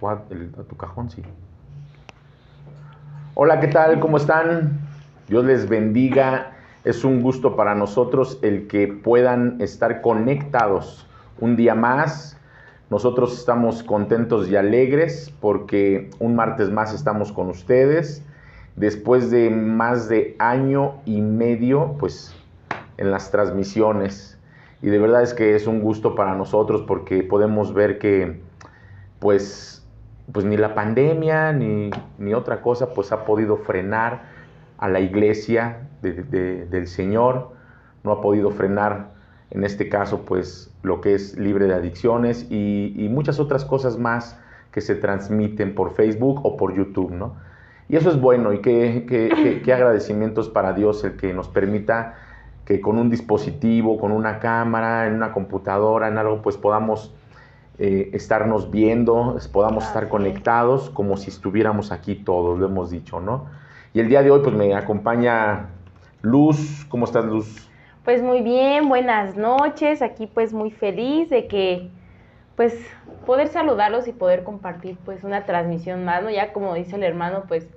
a tu cajón, sí. Hola, ¿qué tal? ¿Cómo están? Dios les bendiga. Es un gusto para nosotros el que puedan estar conectados un día más. Nosotros estamos contentos y alegres porque un martes más estamos con ustedes. Después de más de año y medio, pues, en las transmisiones. Y de verdad es que es un gusto para nosotros porque podemos ver que, pues ni la pandemia ni otra cosa pues ha podido frenar a la iglesia del Señor, no ha podido frenar en este caso pues lo que es libre de adicciones y muchas otras cosas más que se transmiten por Facebook o por YouTube, ¿no? Y eso es bueno y qué agradecimientos para Dios el que nos permita que con un dispositivo, con una cámara, en una computadora, en algo, pues podamos estarnos viendo, podamos estar conectados como si estuviéramos aquí todos, lo hemos dicho, ¿no? Y el día de hoy pues me acompaña Luz. ¿Cómo estás, Luz? Pues muy bien, buenas noches, aquí pues muy feliz de que pues poder saludarlos y poder compartir pues una transmisión más, ¿no? Ya como dice el hermano, pues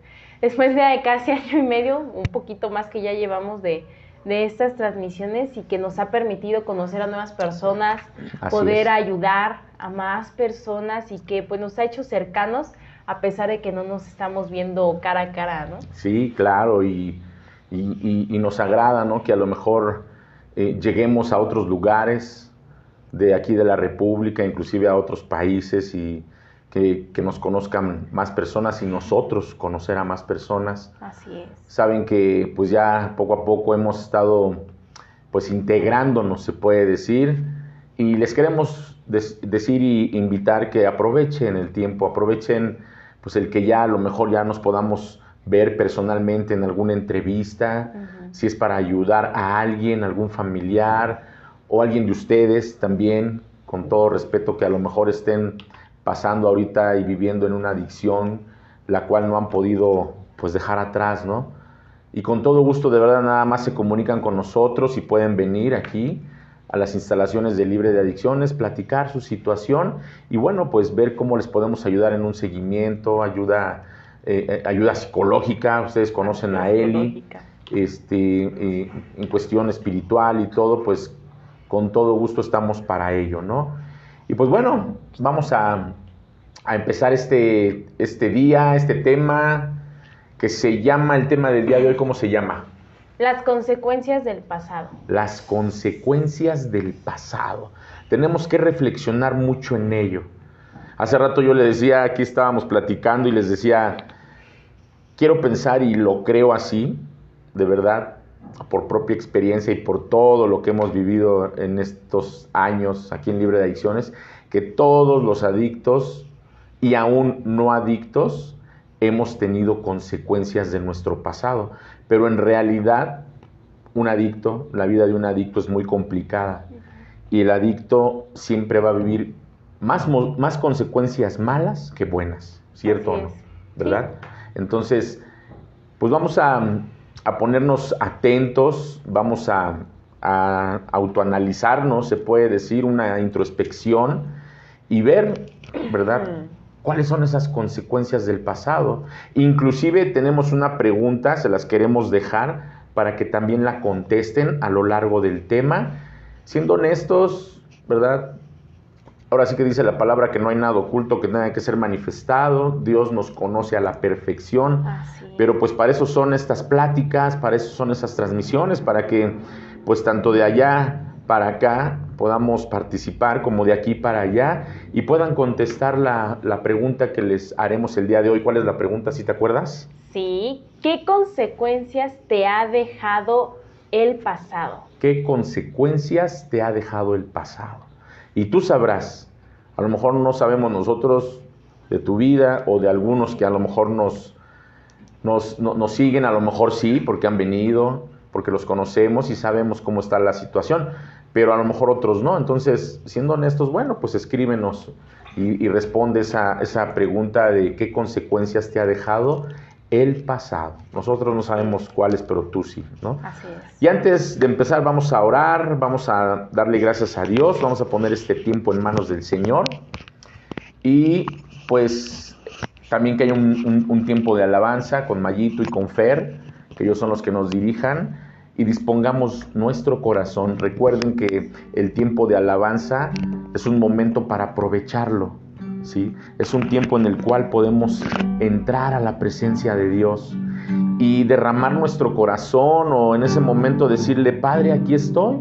después de casi año y medio, un poquito más que ya llevamos de estas transmisiones y que nos ha permitido conocer a nuevas personas, poder ayudar a más personas y que pues nos ha hecho cercanos a pesar de que no nos estamos viendo cara a cara, ¿no? Sí, claro, y nos agrada, ¿no? Que a lo mejor lleguemos a otros lugares de aquí de la República, inclusive a otros países y que nos conozcan más personas y nosotros conocer a más personas. Así es. Saben que pues ya poco a poco hemos estado pues integrándonos, se puede decir, y les queremos decir y invitar que aprovechen el tiempo, aprovechen pues el que ya a lo mejor ya nos podamos ver personalmente en alguna entrevista, si es para ayudar a alguien, algún familiar o alguien de ustedes también, con todo respeto, que a lo mejor estén pasando ahorita y viviendo en una adicción, la cual no han podido pues dejar atrás, ¿no? Y con todo gusto, de verdad, nada más se comunican con nosotros y pueden venir aquí a las instalaciones de Libre de Adicciones, platicar su situación y bueno, pues ver cómo les podemos ayudar en un seguimiento, ayuda psicológica. Ustedes conocen a Eli, en cuestión espiritual y todo, pues con todo gusto estamos para ello, ¿no? Y pues bueno, vamos a empezar este día, este tema que se llama, el tema del día de hoy, ¿cómo se llama? Las consecuencias del pasado. Las consecuencias del pasado. Tenemos que reflexionar mucho en ello. Hace rato yo les decía, aquí estábamos platicando y les decía, quiero pensar y lo creo así, de verdad, por propia experiencia y por todo lo que hemos vivido en estos años aquí en Libre de Adicciones, que todos los adictos y aún no adictos hemos tenido consecuencias de nuestro pasado, pero en realidad un adicto, la vida de un adicto es muy complicada y el adicto siempre va a vivir más consecuencias malas que buenas, ¿cierto o no? ¿Verdad? Sí. Entonces, pues vamos a ponernos atentos, vamos a autoanalizarnos, se puede decir, una introspección y ver, ¿verdad? ¿Cuáles son esas consecuencias del pasado? Inclusive tenemos una pregunta, se las queremos dejar para que también la contesten a lo largo del tema. Siendo honestos, ¿verdad? Ahora sí que dice la palabra que no hay nada oculto, que nada hay que ser manifestado. Dios nos conoce a la perfección. Pero pues para eso son estas pláticas, para eso son esas transmisiones, para que pues tanto de allá para acá podamos participar como de aquí para allá y puedan contestar la pregunta que les haremos el día de hoy. ¿Cuál es la pregunta, si te acuerdas? Sí. ¿Qué consecuencias te ha dejado el pasado? ¿Qué consecuencias te ha dejado el pasado? Y tú sabrás, a lo mejor no sabemos nosotros de tu vida o de algunos que a lo mejor nos siguen, a lo mejor sí, porque han venido, porque los conocemos y sabemos cómo está la situación, pero a lo mejor otros no. Entonces, siendo honestos, bueno, pues escríbenos y responde esa pregunta de qué consecuencias te ha dejado el pasado. Nosotros no sabemos cuáles, pero tú sí, ¿no? Así es. Y antes de empezar vamos a orar, vamos a darle gracias a Dios, vamos a poner este tiempo en manos del Señor y pues también que haya un tiempo de alabanza con Mayito y con Fer, que ellos son los que nos dirijan, y dispongamos nuestro corazón. Recuerden que el tiempo de alabanza es un momento para aprovecharlo, ¿sí? Es un tiempo en el cual podemos entrar a la presencia de Dios y derramar nuestro corazón, o en ese momento decirle: Padre, aquí estoy,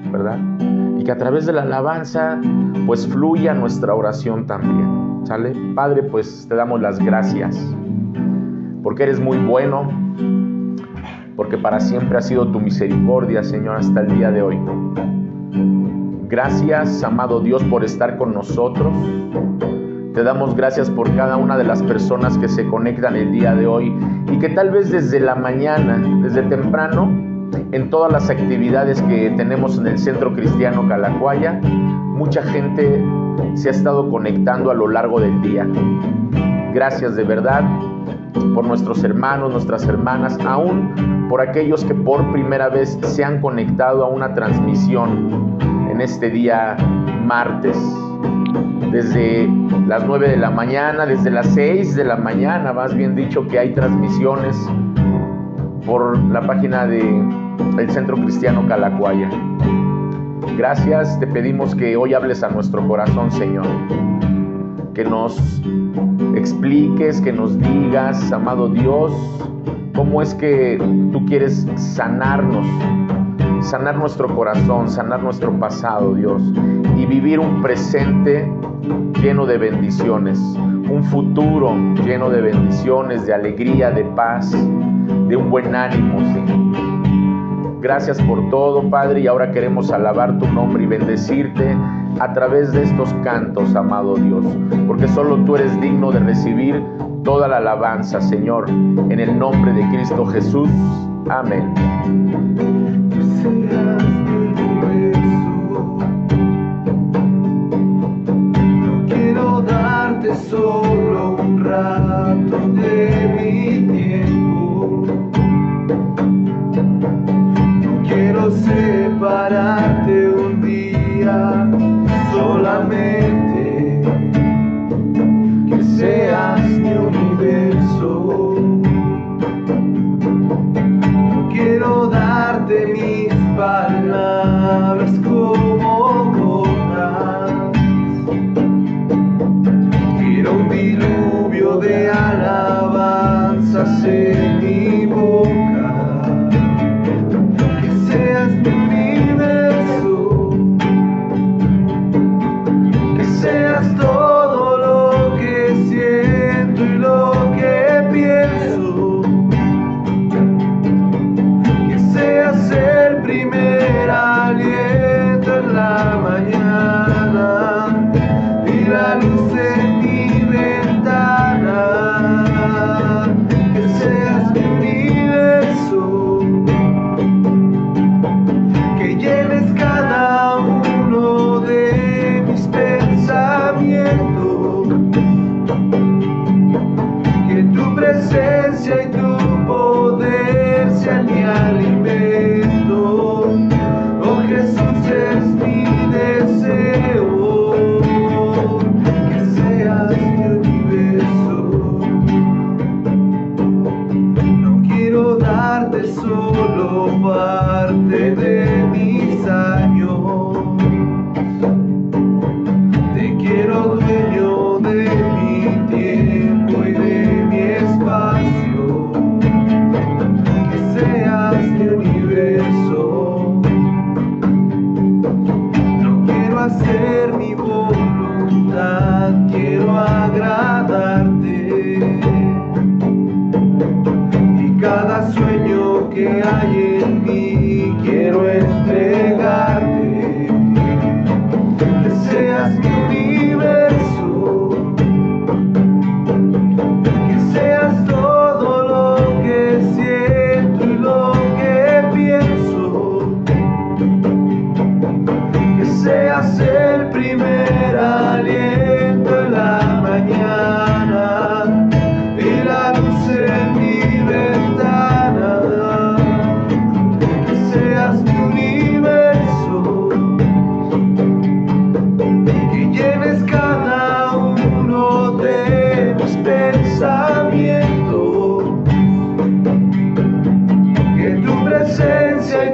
¿verdad? Y que a través de la alabanza pues fluya nuestra oración también, ¿sale? Padre, pues te damos las gracias porque eres muy bueno, porque para siempre ha sido tu misericordia, Señor, hasta el día de hoy. Gracias, amado Dios, por estar con nosotros. Te damos gracias por cada una de las personas que se conectan el día de hoy y que tal vez desde la mañana, desde temprano, en todas las actividades que tenemos en el Centro Cristiano Calacuaya, mucha gente se ha estado conectando a lo largo del día. Gracias de verdad por nuestros hermanos, nuestras hermanas, aún por aquellos que por primera vez se han conectado a una transmisión en este día martes. Desde las 9 de la mañana, desde las 6 de la mañana, más bien dicho, que hay transmisiones por la página del Centro Cristiano Calacuaya. Gracias, te pedimos que hoy hables a nuestro corazón, Señor. Que nos expliques, que nos digas, amado Dios, cómo es que tú quieres sanarnos, sanar nuestro corazón, sanar nuestro pasado, Dios, y vivir un presente lleno de bendiciones, un futuro lleno de bendiciones, de alegría, de paz, de un buen ánimo, Señor. Gracias por todo, Padre, y ahora queremos alabar tu nombre y bendecirte a través de estos cantos, amado Dios, porque solo tú eres digno de recibir toda la alabanza, Señor, en el nombre de Cristo Jesús. Amén. No quiero darte solo un rato de mi tiempo. No quiero separarte un día solamente. Que seas mi universo. No quiero darte mis palabras como gotas. Quiero un diluvio de alabanzas en mi boca. Que seas mi universo. Que seas todo lo que siento y lo que pienso. Que seas el primer aliento en la mañana y la luz en mi ventana. Que seas mi universo. Que llenes cada uno de mis pensamientos. Que tu presencia y tu poder sean mi alimento. Oh Jesús, es mi deseo. Que seas mi universo. No quiero darte solo parte de mis años. Te quiero dueño de mi tiempo y de mi espacio. Que seas mi universo. No quiero hacer mi voluntad, quiero agradarte. Y cada sueño que hay en mí quiero entregarte. Que seas mi universo.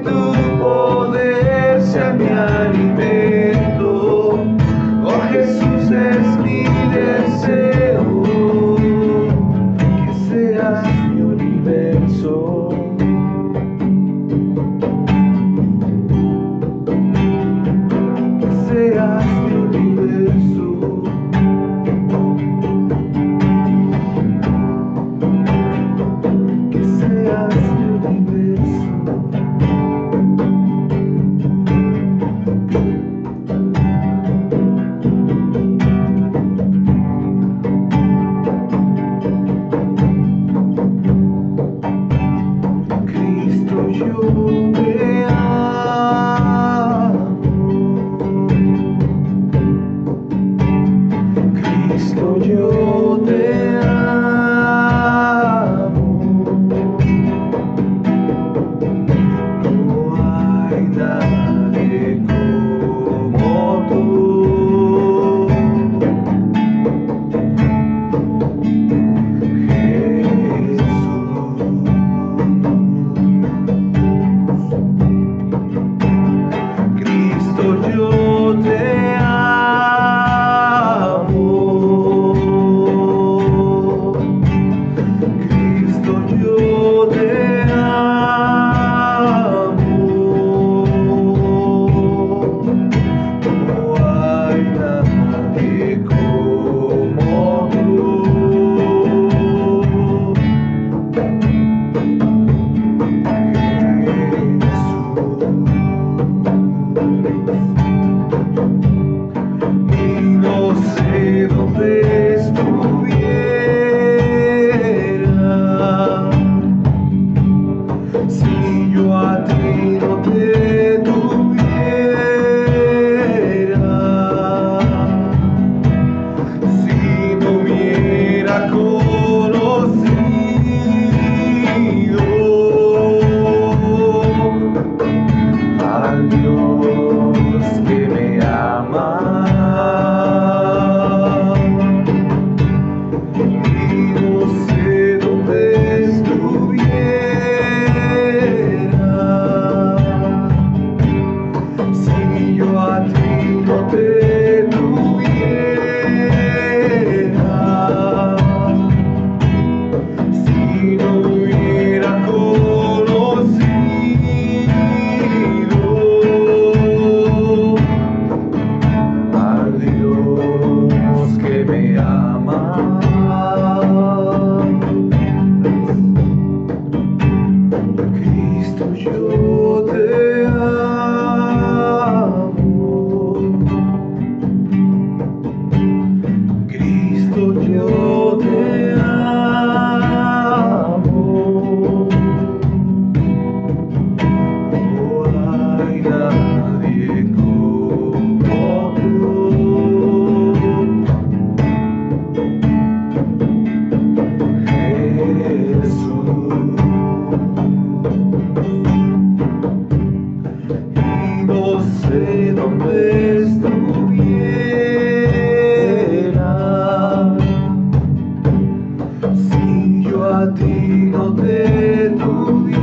tu poder sea mi alimento. Oh Jesús, es mi deseo que seas mi universo. Que seas mi universo. Que seas mi universo. Cristo, yo te amo. Cristo, yo te amo. No hay nadie como tú. Cristo, yo te amo. Cristo, yo te amo. No hay nadie como tú. Y no sé dónde estuviera si yo a ti no te tuviera, si no hubiera conocido al Dios que me ama. Y no sé dónde estuviera si yo a ti no te tuviera, si no hubiera conocido al Dios que me ama. Cristo, yo te amo. Cristo, yo te amo. No hay nadie como tú. Jesús. Y no sé dónde estuviera si yo a ti no te tuviera,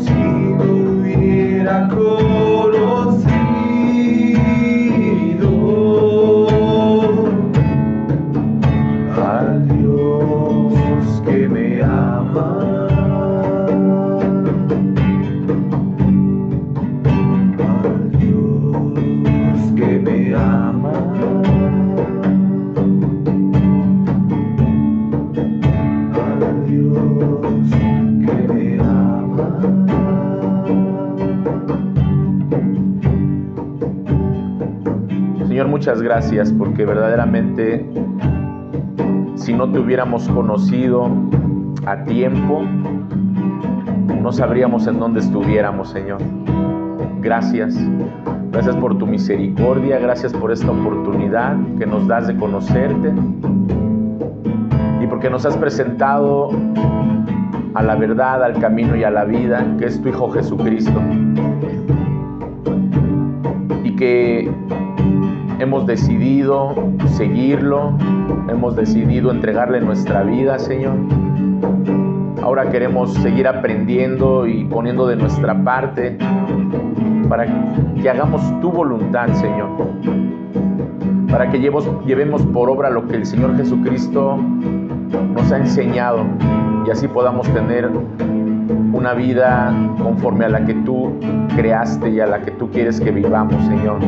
si no hubiera conocido al Dios que me ama. Al Dios que me ama. Al Dios que me ama. Señor, muchas gracias porque verdaderamente si no te hubiéramos conocido a tiempo, no sabríamos en dónde estuviéramos, Señor. Gracias. Gracias por tu misericordia, gracias por esta oportunidad que nos das de conocerte y porque nos has presentado a la verdad, al camino y a la vida, que es tu Hijo Jesucristo. Y que hemos decidido seguirlo, hemos decidido entregarle nuestra vida, Señor. Ahora queremos seguir aprendiendo y poniendo de nuestra parte para que hagamos tu voluntad, Señor. Para que llevemos por obra lo que el Señor Jesucristo nos ha enseñado y así podamos tener una vida conforme a la que tú creaste y a la que tú quieres que vivamos, Señor.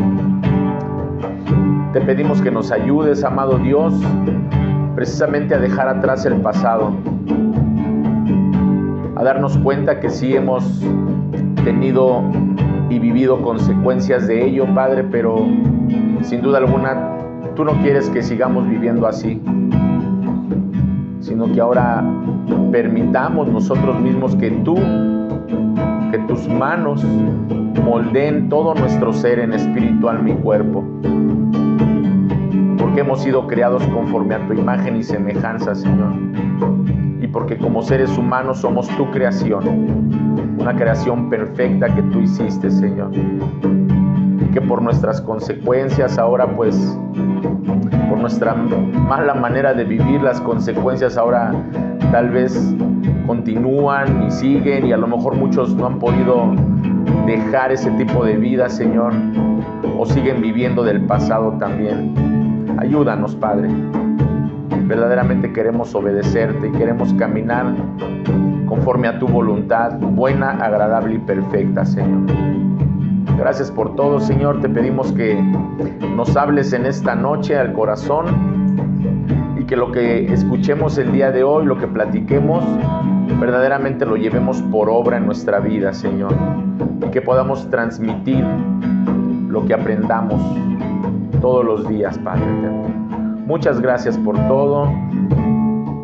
Te pedimos que nos ayudes, amado Dios, precisamente a dejar atrás el pasado, a darnos cuenta que sí hemos tenido y vivido consecuencias de ello, Padre, pero sin duda alguna tú no quieres que sigamos viviendo así, sino que ahora permitamos nosotros mismos que tus manos moldeen todo nuestro ser en espíritu, alma y cuerpo, porque hemos sido creados conforme a tu imagen y semejanza, Señor, y porque como seres humanos somos tu creación, una creación perfecta que tú hiciste, Señor, y que por nuestras consecuencias ahora, pues, por nuestra mala manera de vivir, las consecuencias ahora tal vez continúan y siguen, y a lo mejor muchos no han podido dejar ese tipo de vida, Señor, o siguen viviendo del pasado también. Ayúdanos, Padre. Verdaderamente queremos obedecerte y queremos caminar conforme a tu voluntad, buena, agradable y perfecta, Señor. Gracias por todo, Señor. Te pedimos que nos hables en esta noche al corazón y que lo que escuchemos el día de hoy, lo que platiquemos, verdaderamente lo llevemos por obra en nuestra vida, Señor, y que podamos transmitir lo que aprendamos todos los días, Padre eterno. Muchas gracias por todo.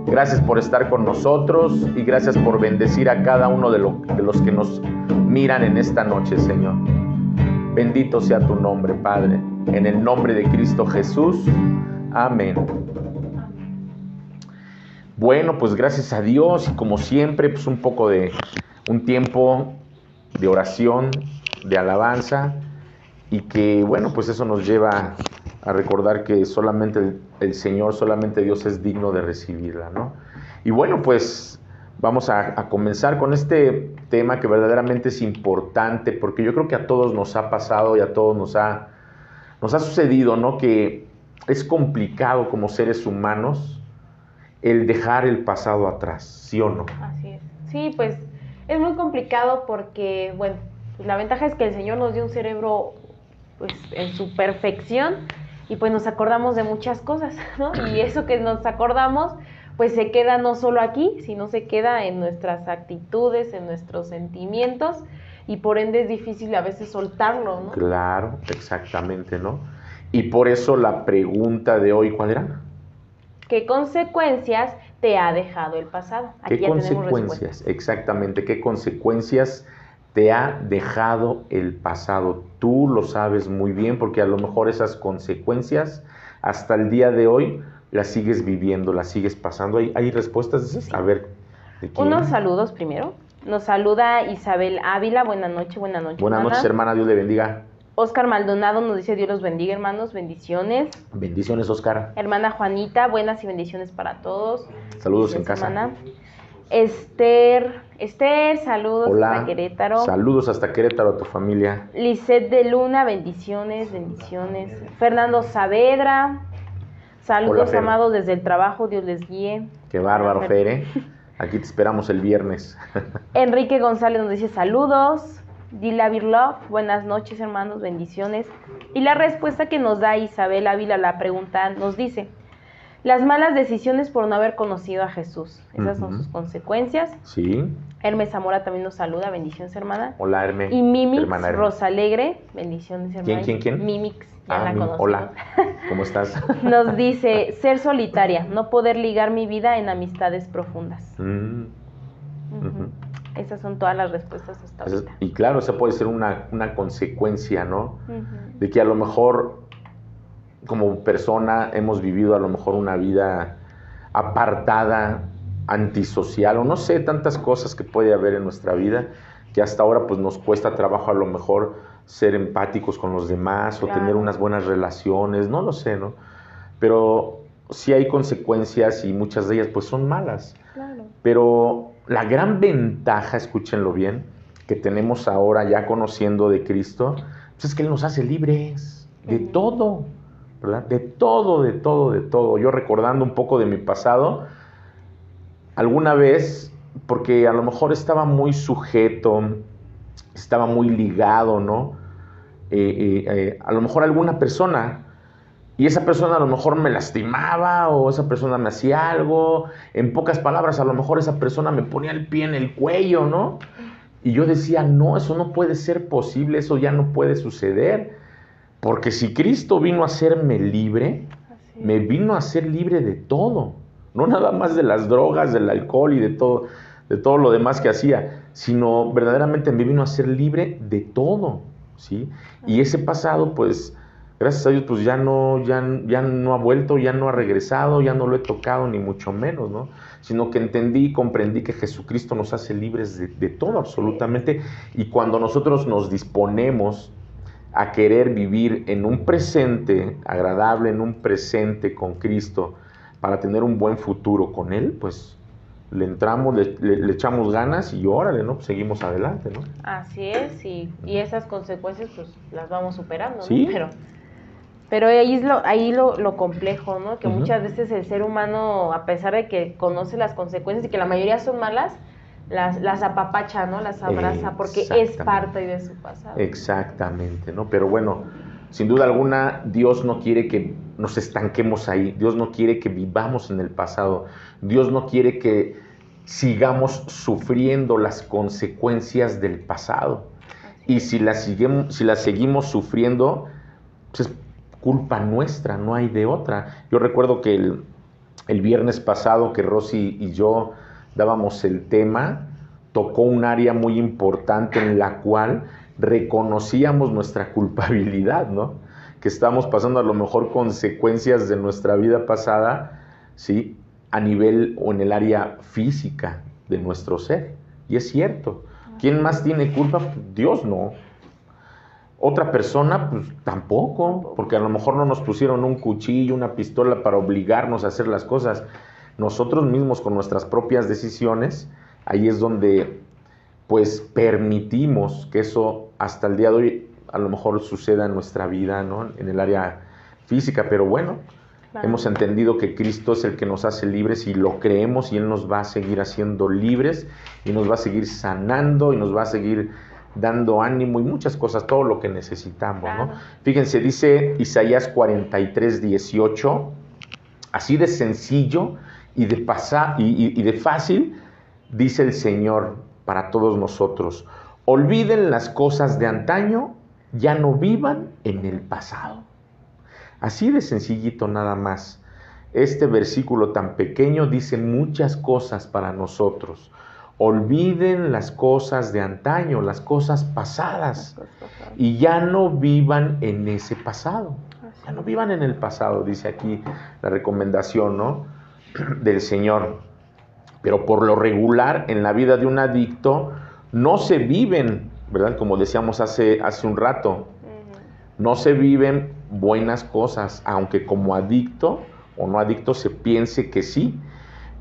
Gracias por estar con nosotros y gracias por bendecir a cada uno de los que nos miran en esta noche, Señor. Bendito sea tu nombre, Padre, en el nombre de Cristo Jesús. Amén. Bueno, pues gracias a Dios y como siempre, pues un tiempo de oración, de alabanza, y que bueno, pues eso nos lleva a recordar que solamente el Señor, solamente Dios es digno de recibirla, ¿no? Y bueno, pues vamos a comenzar con este tema que verdaderamente es importante, porque yo creo que a todos nos ha pasado y a todos nos ha sucedido, ¿no? Que es complicado como seres humanos el dejar el pasado atrás, ¿sí o no? Así es. Sí, pues es muy complicado porque, bueno, pues la ventaja es que el Señor nos dio un cerebro pues en su perfección y pues nos acordamos de muchas cosas, ¿no? Y eso que nos acordamos pues se queda no solo aquí, sino se queda en nuestras actitudes, en nuestros sentimientos, y por ende es difícil a veces soltarlo, ¿no? Claro, exactamente, ¿no? Y por eso la pregunta de hoy, ¿cuál era? ¿Qué consecuencias te ha dejado el pasado? Aquí ¿Qué ya tenemos consecuencias? respuesta. Exactamente, ¿qué consecuencias te ha dejado el pasado? Tú lo sabes muy bien, porque a lo mejor esas consecuencias hasta el día de hoy las sigues viviendo, las sigues pasando. ¿Hay respuestas de esas? A ver, ¿de quién? Unos saludos primero. Nos saluda Isabel Ávila. Buenas noches, Buenas noches, hermana. Dios le bendiga. Oscar Maldonado nos dice: Dios los bendiga, hermanos. Bendiciones. Bendiciones, Oscar. Hermana Juanita, buenas y bendiciones para todos. Saludos en casa. Hermana Esther, saludos. Hola. Hasta Querétaro. Saludos hasta Querétaro a tu familia. Lisette de Luna, bendiciones. Fernando Saavedra, saludos. Hola, amados desde el trabajo, Dios les guíe. Qué bárbaro, Fer, ¿eh? Aquí te esperamos el viernes. Enrique González nos dice: saludos. Dila Birlov, buenas noches, hermanos, bendiciones. Y la respuesta que nos da Isabel Ávila a la pregunta nos dice: las malas decisiones por no haber conocido a Jesús. Esas son sus consecuencias. Sí. Hermes Zamora también nos saluda, bendiciones, hermana. Hola, Hermes. Y Mimix hermana Hermes. Rosalegre, bendiciones, hermana. ¿Quién? Mimix, ya la conocemos. Hola, ¿cómo estás? Nos dice: ser solitaria, no poder ligar mi vida en amistades profundas. Esas son todas las respuestas hasta ahorita. Y claro, esa puede ser una consecuencia, ¿no? De que a lo mejor como persona hemos vivido a lo mejor una vida apartada, antisocial, o no sé, tantas cosas que puede haber en nuestra vida que hasta ahora pues nos cuesta trabajo a lo mejor ser empáticos con los demás, claro, o tener unas buenas relaciones, no lo sé, ¿no? Pero sí hay consecuencias y muchas de ellas pues son malas. Claro. Pero la gran ventaja, escúchenlo bien, que tenemos ahora ya conociendo de Cristo, pues es que Él nos hace libres de todo, ¿verdad? De todo, de todo, de todo. Yo recordando un poco de mi pasado, alguna vez, porque a lo mejor estaba muy sujeto, estaba muy ligado, ¿no? A lo mejor alguna persona, y esa persona a lo mejor me lastimaba o esa persona me hacía algo, en pocas palabras, a lo mejor esa persona me ponía el pie en el cuello, ¿no? Y yo decía, no, eso no puede ser posible, eso ya no puede suceder, porque si Cristo vino a hacerme libre, me vino a hacer libre de todo, no nada más de las drogas, del alcohol y de todo lo demás que hacía, sino verdaderamente me vino a ser libre de todo, ¿sí? Y ese pasado, pues, gracias a Dios, pues ya no ha vuelto, ya no ha regresado, ya no lo he tocado, ni mucho menos, ¿no? Sino que entendí y comprendí que Jesucristo nos hace libres de todo, absolutamente, y cuando nosotros nos disponemos a querer vivir en un presente agradable, en un presente con Cristo, para tener un buen futuro con Él, pues le entramos, le echamos ganas y órale, ¿no? Pues seguimos adelante, ¿no? Así es, y esas consecuencias pues las vamos superando, ¿no? Sí. Pero ahí es lo complejo, ¿no? Que Ujú. muchas veces el ser humano, a pesar de que conoce las consecuencias y que la mayoría son malas, las apapacha, ¿no? Las abraza porque es parte de su pasado. Exactamente, ¿no? Pero bueno, sin duda alguna, Dios no quiere que nos estanquemos ahí. Dios no quiere que vivamos en el pasado. Dios no quiere que sigamos sufriendo las consecuencias del pasado. Y si las seguimos sufriendo, pues es culpa nuestra, no hay de otra. Yo recuerdo que el viernes pasado que Rosy y yo dábamos el tema, tocó un área muy importante en la cual reconocíamos nuestra culpabilidad, ¿no? Que estamos pasando a lo mejor consecuencias de nuestra vida pasada, ¿sí? A nivel o en el área física de nuestro ser. Y es cierto. ¿Quién más tiene culpa? Dios no. Otra persona, pues tampoco, porque a lo mejor no nos pusieron un cuchillo, una pistola para obligarnos a hacer las cosas. Nosotros mismos con nuestras propias decisiones, ahí es donde pues permitimos que eso hasta el día de hoy a lo mejor suceda en nuestra vida, ¿no? En el área física, pero bueno, claro, hemos entendido que Cristo es el que nos hace libres y lo creemos y Él nos va a seguir haciendo libres y nos va a seguir sanando y nos va a seguir dando ánimo y muchas cosas, todo lo que necesitamos, claro, ¿no? Fíjense, dice Isaías 43:18, así de sencillo y de fácil, dice el Señor para todos nosotros: olviden las cosas de antaño, ya no vivan en el pasado. Así de sencillito nada más. Este versículo tan pequeño dice muchas cosas para nosotros. Olviden las cosas de antaño, las cosas pasadas, y ya no vivan en ese pasado. Ya no vivan en el pasado, dice aquí la recomendación, ¿no? Del Señor. Pero por lo regular en la vida de un adicto no se viven, ¿verdad? Como decíamos hace un rato, no se viven buenas cosas, aunque como adicto o no adicto se piense que sí.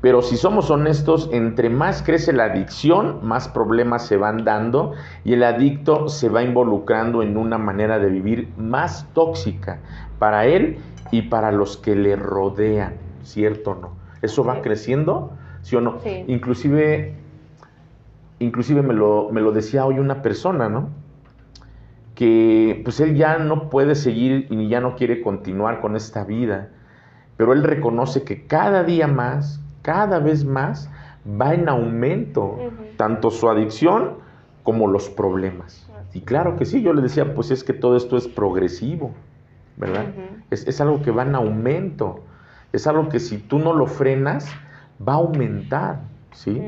Pero si somos honestos, entre más crece la adicción, más problemas se van dando y el adicto se va involucrando en una manera de vivir más tóxica para él y para los que le rodean, ¿cierto o no? Eso va creciendo, ¿sí o no? Sí. Inclusive me lo decía hoy una persona, ¿no? Que pues él ya no puede seguir y ya no quiere continuar con esta vida, pero él reconoce que cada día más, cada vez más, va en aumento, tanto su adicción como los problemas. Y claro que sí, yo le decía, pues es que todo esto es progresivo, ¿verdad? Es algo que va en aumento, es algo que si tú no lo frenas, va a aumentar, ¿sí?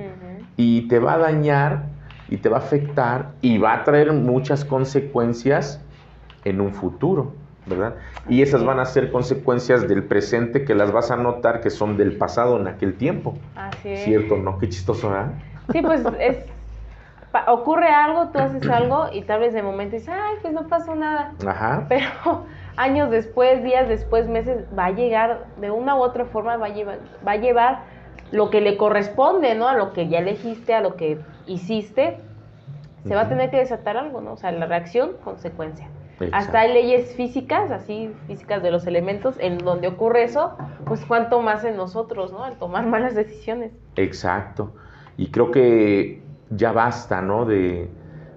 Y te va a dañar, y te va a afectar, y va a traer muchas consecuencias en un futuro, ¿verdad? Y esas van a ser consecuencias del presente que las vas a notar que son del pasado en aquel tiempo. Así es. ¿Cierto? ¿No? Qué chistoso, ¿verdad? Sí, pues ocurre algo, tú haces algo y tal vez de momento dices, ay, pues no pasó nada. Ajá. Pero años después, días después, meses, va a llegar, de una u otra forma, va a llevar lo que le corresponde, ¿no? A lo que ya elegiste, a lo que hiciste, se va a tener que desatar algo, ¿no? O sea, la reacción, consecuencia. Exacto. Hasta hay leyes físicas, así, físicas de los elementos, en donde ocurre eso, pues cuánto más en nosotros, ¿no? Al tomar malas decisiones. Exacto. Y creo que ya basta, ¿no? De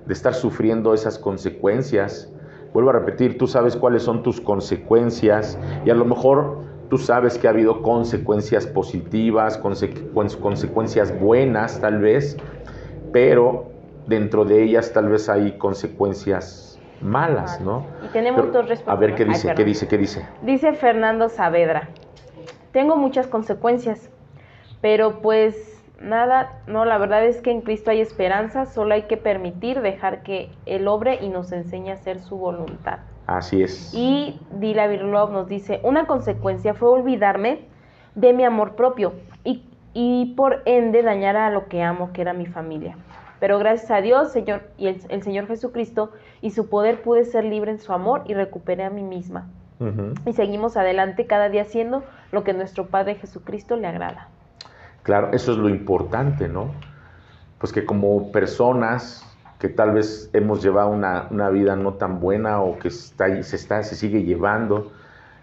estar sufriendo esas consecuencias. Vuelvo a repetir, tú sabes cuáles son tus consecuencias y a lo mejor tú sabes que ha habido consecuencias positivas, consecuencias buenas tal vez, pero dentro de ellas tal vez hay consecuencias malas, ¿no? Y tenemos dos respuestas. A ver, ¿qué dice? Ay, ¿Qué dice? ¿Qué dice? Dice Fernando Saavedra, tengo muchas consecuencias, pero pues nada, no, la verdad es que en Cristo hay esperanza, solo hay que permitir, dejar que Él obre y nos enseñe a hacer su voluntad. Así es. Y Dila Birlov nos dice, una consecuencia fue olvidarme de mi amor propio y por ende dañar a lo que amo, que era mi familia. Pero gracias a Dios, Señor, y el Señor Jesucristo y su poder pude ser libre en su amor y recuperé a mí misma. Y seguimos adelante cada día haciendo lo que nuestro Padre Jesucristo le agrada. Claro, eso es lo importante, ¿no? Pues que como personas que tal vez hemos llevado una vida no tan buena o que se sigue llevando,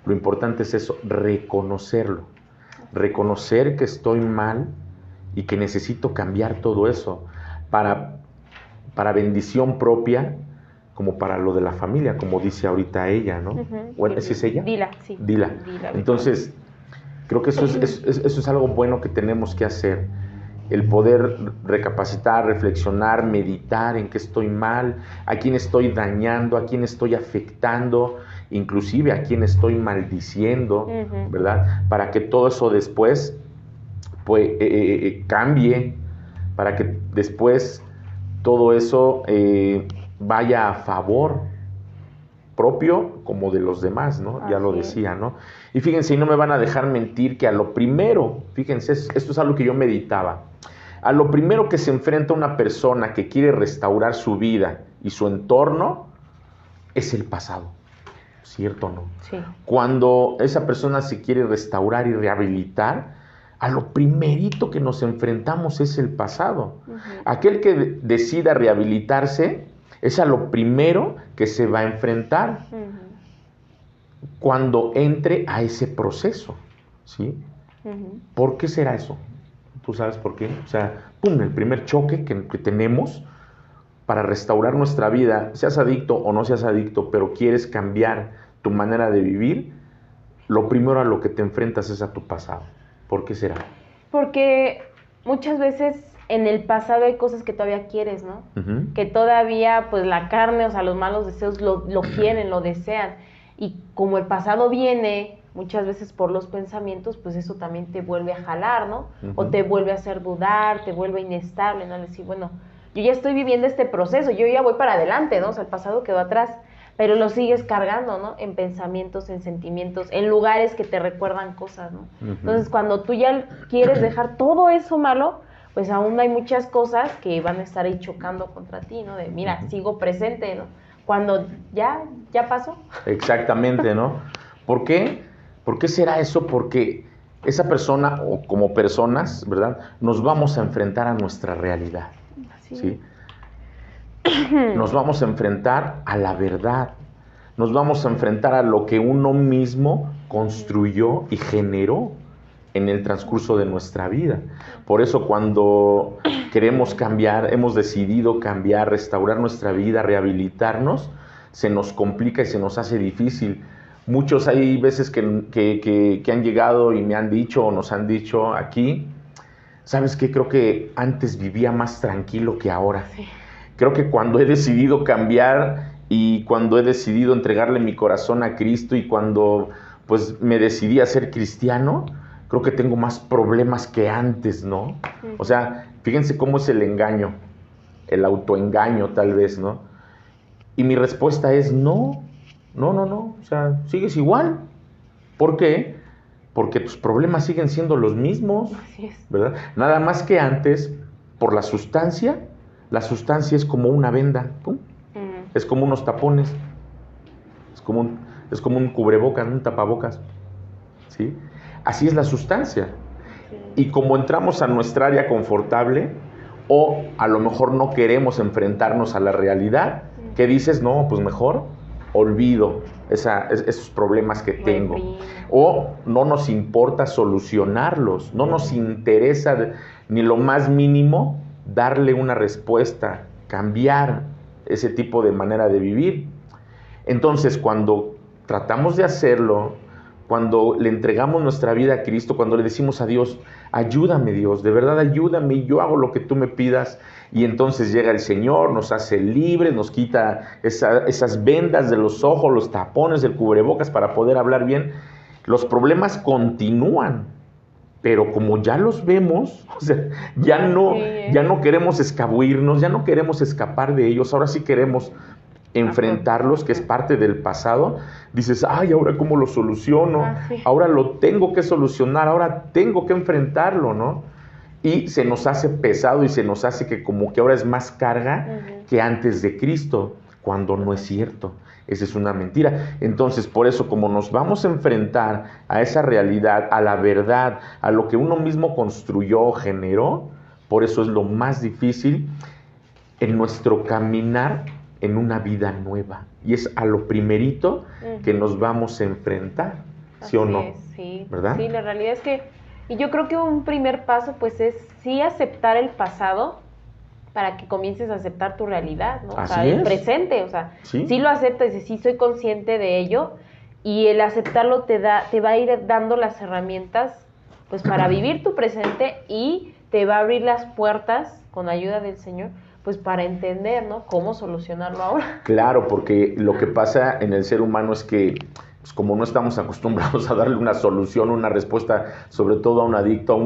lo importante es eso, reconocerlo. Reconocer que estoy mal y que necesito cambiar todo eso para bendición propia, como para lo de la familia, como dice ahorita ella, ¿no? Bueno, ¿sí es ella? Dila, sí. Dila. Entonces, creo que eso es algo bueno que tenemos que hacer, el poder recapacitar, reflexionar, meditar en qué estoy mal, a quién estoy dañando, a quién estoy afectando, inclusive a quién estoy maldiciendo, ¿verdad? Para que todo eso después pues, cambie, para que después todo eso vaya a favor propio como de los demás, ¿no? Ya lo decía, ¿no? Y fíjense, y no me van a dejar mentir que a lo primero, fíjense, esto es algo que yo meditaba, a lo primero que se enfrenta una persona que quiere restaurar su vida y su entorno es el pasado, ¿cierto o no? Sí. Cuando esa persona se quiere restaurar y rehabilitar, a lo primerito que nos enfrentamos es el pasado. Aquel que decida rehabilitarse es a lo primero que se va a enfrentar cuando entre a ese proceso, ¿sí? ¿Por qué será eso? ¿Tú sabes por qué? O sea, el primer choque que tenemos para restaurar nuestra vida, seas adicto o no seas adicto, pero quieres cambiar tu manera de vivir, lo primero a lo que te enfrentas es a tu pasado. ¿Por qué será? Porque muchas veces en el pasado hay cosas que todavía quieres, ¿no? Que todavía, pues la carne, o sea, los malos deseos lo quieren, lo desean. Y como el pasado viene muchas veces por los pensamientos, pues eso también te vuelve a jalar, ¿no? O te vuelve a hacer dudar, te vuelve inestable, ¿no? Decir, bueno, yo ya estoy viviendo este proceso, yo ya voy para adelante, ¿no? O sea, el pasado quedó atrás, pero lo sigues cargando, ¿no? En pensamientos, en sentimientos, en lugares que te recuerdan cosas, ¿no? Entonces, cuando tú ya quieres dejar todo eso malo, pues aún hay muchas cosas que van a estar ahí chocando contra ti, ¿no? De, mira, sigo presente, ¿no? Cuando ya pasó. Exactamente, ¿no? ¿Por qué? ¿Por qué será eso? Porque esa persona, o como personas, ¿verdad? Nos vamos a enfrentar a nuestra realidad, ¿sí? Nos vamos a enfrentar a la verdad. Nos vamos a enfrentar a lo que uno mismo construyó y generó en el transcurso de nuestra vida. Por eso cuando queremos cambiar, hemos decidido cambiar, restaurar nuestra vida, rehabilitarnos, se nos complica y se nos hace difícil. Muchos hay veces que han llegado y me han dicho o nos han dicho aquí, ¿sabes qué? Creo que antes vivía más tranquilo que ahora. Sí. Creo que cuando he decidido cambiar y cuando he decidido entregarle mi corazón a Cristo y cuando pues me decidí a ser cristiano, creo que tengo más problemas que antes, ¿no? O sea, fíjense cómo es el engaño, el autoengaño tal vez, ¿no? Y mi respuesta es no, o sea, sigues igual. ¿Por qué? Porque tus problemas siguen siendo los mismos, ¿verdad? Nada más que antes, por la sustancia es como una venda, ¿pum? Es como unos tapones, es como un cubrebocas, un tapabocas, ¿sí? Así es la sustancia. Y como entramos a nuestra área confortable, o a lo mejor no queremos enfrentarnos a la realidad, ¿qué dices? No, pues mejor olvido esos problemas que tengo. O no nos importa solucionarlos, no nos interesa ni lo más mínimo darle una respuesta, cambiar ese tipo de manera de vivir. Entonces, cuando tratamos de hacerlo, cuando le entregamos nuestra vida a Cristo, cuando le decimos a Dios, ayúdame Dios, de verdad ayúdame, yo hago lo que tú me pidas, y entonces llega el Señor, nos hace libres, nos quita esas vendas de los ojos, los tapones del cubrebocas para poder hablar bien. Los problemas continúan, pero como ya los vemos, o sea, ya no queremos escabuirnos, ya no queremos escapar de ellos, ahora sí queremos enfrentarlos, que es parte del pasado. Dices, ay, ¿ahora cómo lo soluciono? Ahora lo tengo que solucionar, ahora tengo que enfrentarlo, ¿no? Y se nos hace pesado y se nos hace que como que ahora es más carga que antes de Cristo, cuando no es cierto. Esa es una mentira. Entonces, por eso, como nos vamos a enfrentar a esa realidad, a la verdad, a lo que uno mismo construyó, generó, por eso es lo más difícil en nuestro caminar en una vida nueva. Y es a lo primerito que nos vamos a enfrentar, ¿sí o no? Sí, ¿verdad? Sí, la realidad es que, y yo creo que un primer paso pues es sí aceptar el pasado para que comiences a aceptar tu realidad, ¿no? Así o sea, el es. presente, o sea, Sí. sí lo aceptas y sí soy consciente de ello, y el aceptarlo te va a ir dando las herramientas pues para vivir tu presente, y te va a abrir las puertas con ayuda del Señor pues para entender, ¿no?, cómo solucionarlo ahora. Claro, porque lo que pasa en el ser humano es que, pues como no estamos acostumbrados a darle una solución, una respuesta, sobre todo a un adicto,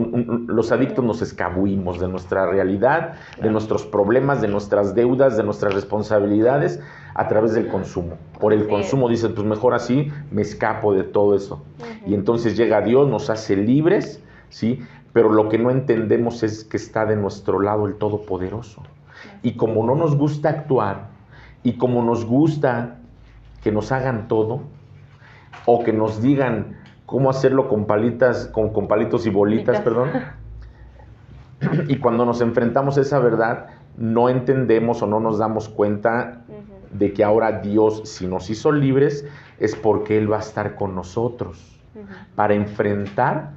los adictos nos escabuimos de nuestra realidad, de nuestros problemas, de nuestras deudas, de nuestras responsabilidades, a través del consumo. Por el consumo dicen, pues mejor así me escapo de todo eso. Y entonces llega Dios, nos hace libres, ¿sí? Pero lo que no entendemos es que está de nuestro lado el Todopoderoso. Y como no nos gusta actuar, y como nos gusta que nos hagan todo, o que nos digan cómo hacerlo con palitos y bolitas, perdón, y cuando nos enfrentamos a esa verdad, no entendemos o no nos damos cuenta de que ahora Dios, si nos hizo libres, es porque Él va a estar con nosotros para enfrentar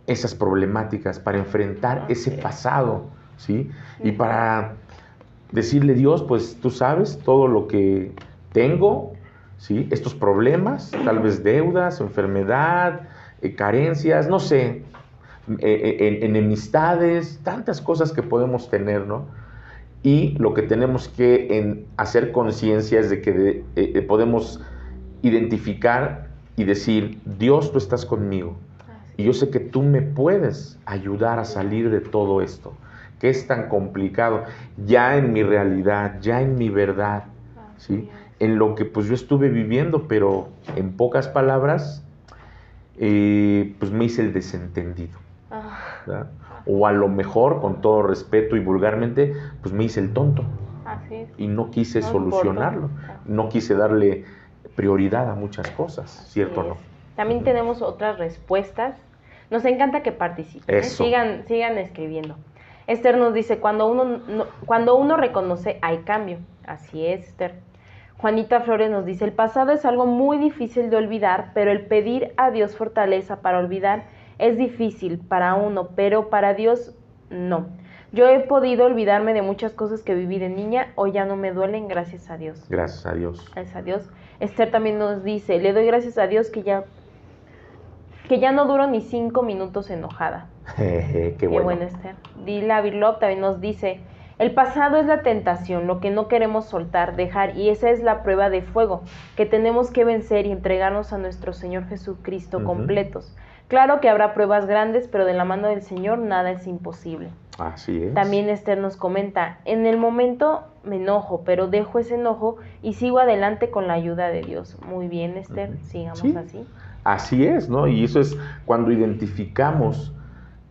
esas problemáticas, para enfrentar ese pasado, ¿sí? Y para decirle, Dios, pues tú sabes todo lo que tengo, ¿sí? Estos problemas, tal vez deudas, enfermedad, carencias, no sé, enemistades, tantas cosas que podemos tener, ¿no? Y lo que tenemos que hacer conciencia es de que podemos identificar y decir, Dios, tú estás conmigo. Y yo sé que tú me puedes ayudar a salir de todo esto, que es tan complicado, ya en mi realidad, ya en mi verdad, ¿sí? En lo que pues yo estuve viviendo, pero en pocas palabras, pues me hice el desentendido, ¿verdad? O a lo mejor, con todo respeto y vulgarmente, pues me hice el tonto. Así es. Y no quise solucionarlo, no quise darle prioridad a muchas cosas, ¿cierto o no? También tenemos otras respuestas. Nos encanta que participen, sigan escribiendo. Esther nos dice, cuando uno reconoce, hay cambio. Así es, Esther. Juanita Flores nos dice, el pasado es algo muy difícil de olvidar, pero el pedir a Dios fortaleza para olvidar es difícil para uno, pero para Dios no. Yo he podido olvidarme de muchas cosas que viví de niña, hoy ya no me duelen, gracias a Dios. Gracias a Dios. Gracias a Dios. Esther también nos dice, le doy gracias a Dios que ya no duro ni 5 minutos enojada. Qué bueno. Qué bueno, Esther. Dila Birlop también nos dice, el pasado es la tentación, lo que no queremos soltar, dejar, y esa es la prueba de fuego, que tenemos que vencer y entregarnos a nuestro Señor Jesucristo completos. Claro que habrá pruebas grandes, pero de la mano del Señor nada es imposible. Así es. También Esther nos comenta, en el momento me enojo, pero dejo ese enojo y sigo adelante con la ayuda de Dios. Muy bien, Esther, sigamos así. Así es, ¿no? Y eso es cuando identificamos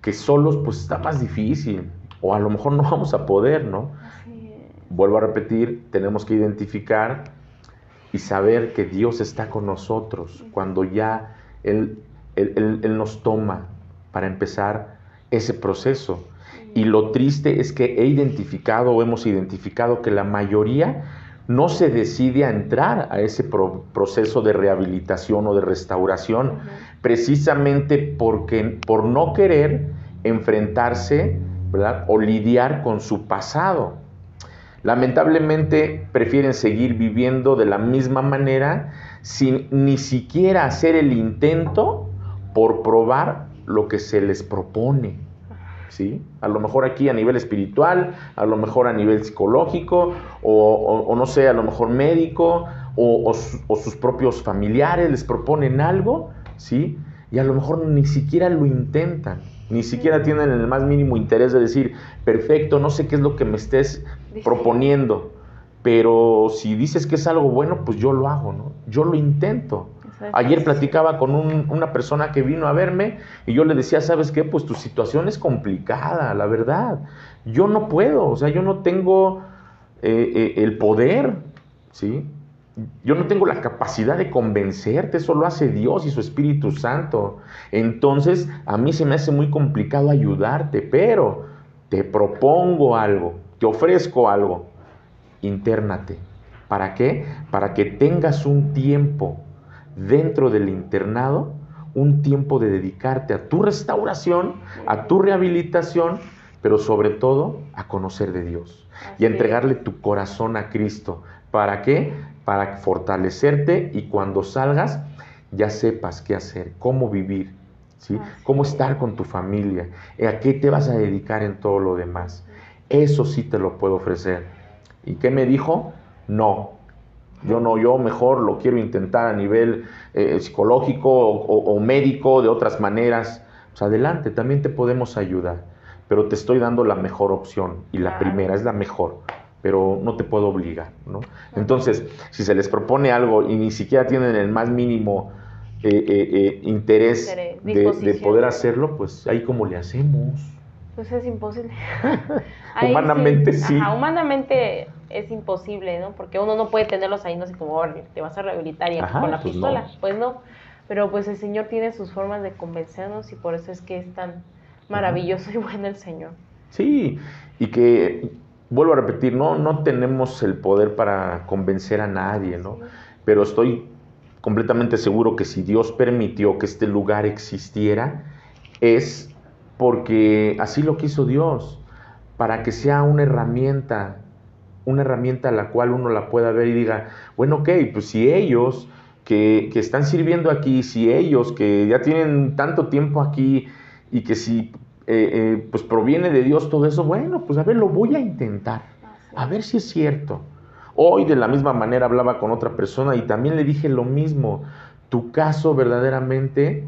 que solos pues está más difícil, o a lo mejor no vamos a poder, ¿no? Así es. Vuelvo a repetir, tenemos que identificar y saber que Dios está con nosotros cuando ya Él nos toma para empezar ese proceso. Y lo triste es que hemos identificado que la mayoría no se decide a entrar a ese proceso de rehabilitación o de restauración, precisamente por no querer enfrentarse, ¿verdad?, o lidiar con su pasado. Lamentablemente prefieren seguir viviendo de la misma manera sin ni siquiera hacer el intento por probar lo que se les propone, ¿sí? A lo mejor aquí a nivel espiritual, a lo mejor a nivel psicológico, o no sé, a lo mejor médico, o sus propios familiares les proponen algo, ¿sí? Y a lo mejor ni siquiera lo intentan, ni siquiera tienen el más mínimo interés de decir, perfecto, no sé qué es lo que me estés proponiendo, pero si dices que es algo bueno, pues yo lo hago, ¿no? Yo lo intento. Ayer platicaba con una persona que vino a verme y yo le decía, ¿sabes qué? Pues tu situación es complicada, la verdad. Yo no puedo, o sea, yo no tengo el poder, ¿sí? Yo no tengo la capacidad de convencerte, eso lo hace Dios y su Espíritu Santo. Entonces, a mí se me hace muy complicado ayudarte, pero te propongo algo, te ofrezco algo. Intérnate. ¿Para qué? Para que tengas un tiempo dentro del internado, un tiempo de dedicarte a tu restauración, a tu rehabilitación, pero sobre todo a conocer de Dios y a entregarle tu corazón a Cristo. ¿Para qué? Para fortalecerte y cuando salgas ya sepas qué hacer, cómo vivir, ¿sí? Cómo estar con tu familia, a qué te vas a dedicar en todo lo demás. Eso sí te lo puedo ofrecer. ¿Y qué me dijo? No. Yo mejor lo quiero intentar a nivel psicológico o médico, de otras maneras. Pues adelante, también te podemos ayudar, pero te estoy dando la mejor opción y la primera es la mejor, pero no te puedo obligar, ¿no? Entonces, si se les propone algo y ni siquiera tienen el más mínimo interés de poder hacerlo, pues ahí cómo le hacemos. Pues es imposible. Humanamente sí. Ajá, humanamente es imposible, ¿no? Porque uno no puede tenerlos ahí, no sé cómo, te vas a rehabilitar y con la pistola. No. Pues no. Pero pues el Señor tiene sus formas de convencernos y por eso es que es tan maravilloso y bueno el Señor. Sí, y que, vuelvo a repetir, no tenemos el poder para convencer a nadie, ¿no? Pero estoy completamente seguro que si Dios permitió que este lugar existiera, es porque así lo quiso Dios, para que sea una herramienta a la cual uno la pueda ver y diga, bueno, ok, pues si ellos que están sirviendo aquí, si ellos que ya tienen tanto tiempo aquí y que si pues proviene de Dios todo eso, bueno, pues a ver, lo voy a intentar, a ver si es cierto. Hoy de la misma manera hablaba con otra persona y también le dije lo mismo, tu caso verdaderamente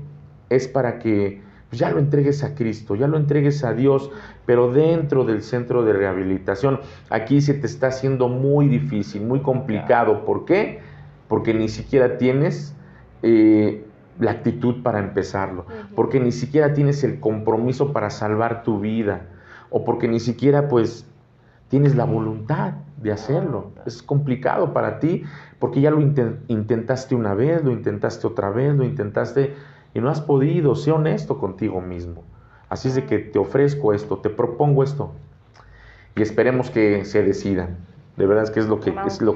es para que pues ya lo entregues a Cristo, ya lo entregues a Dios, pero dentro del centro de rehabilitación. Aquí se te está haciendo muy difícil, muy complicado. ¿Por qué? Porque ni siquiera tienes la actitud para empezarlo, porque ni siquiera tienes el compromiso para salvar tu vida, o porque ni siquiera pues tienes la voluntad de hacerlo. Es complicado para ti, porque ya lo intentaste una vez, lo intentaste otra vez, lo intentaste y no has podido. Sé honesto contigo mismo. Así es de que te ofrezco esto, te propongo esto y esperemos que se decidan. De verdad es que es lo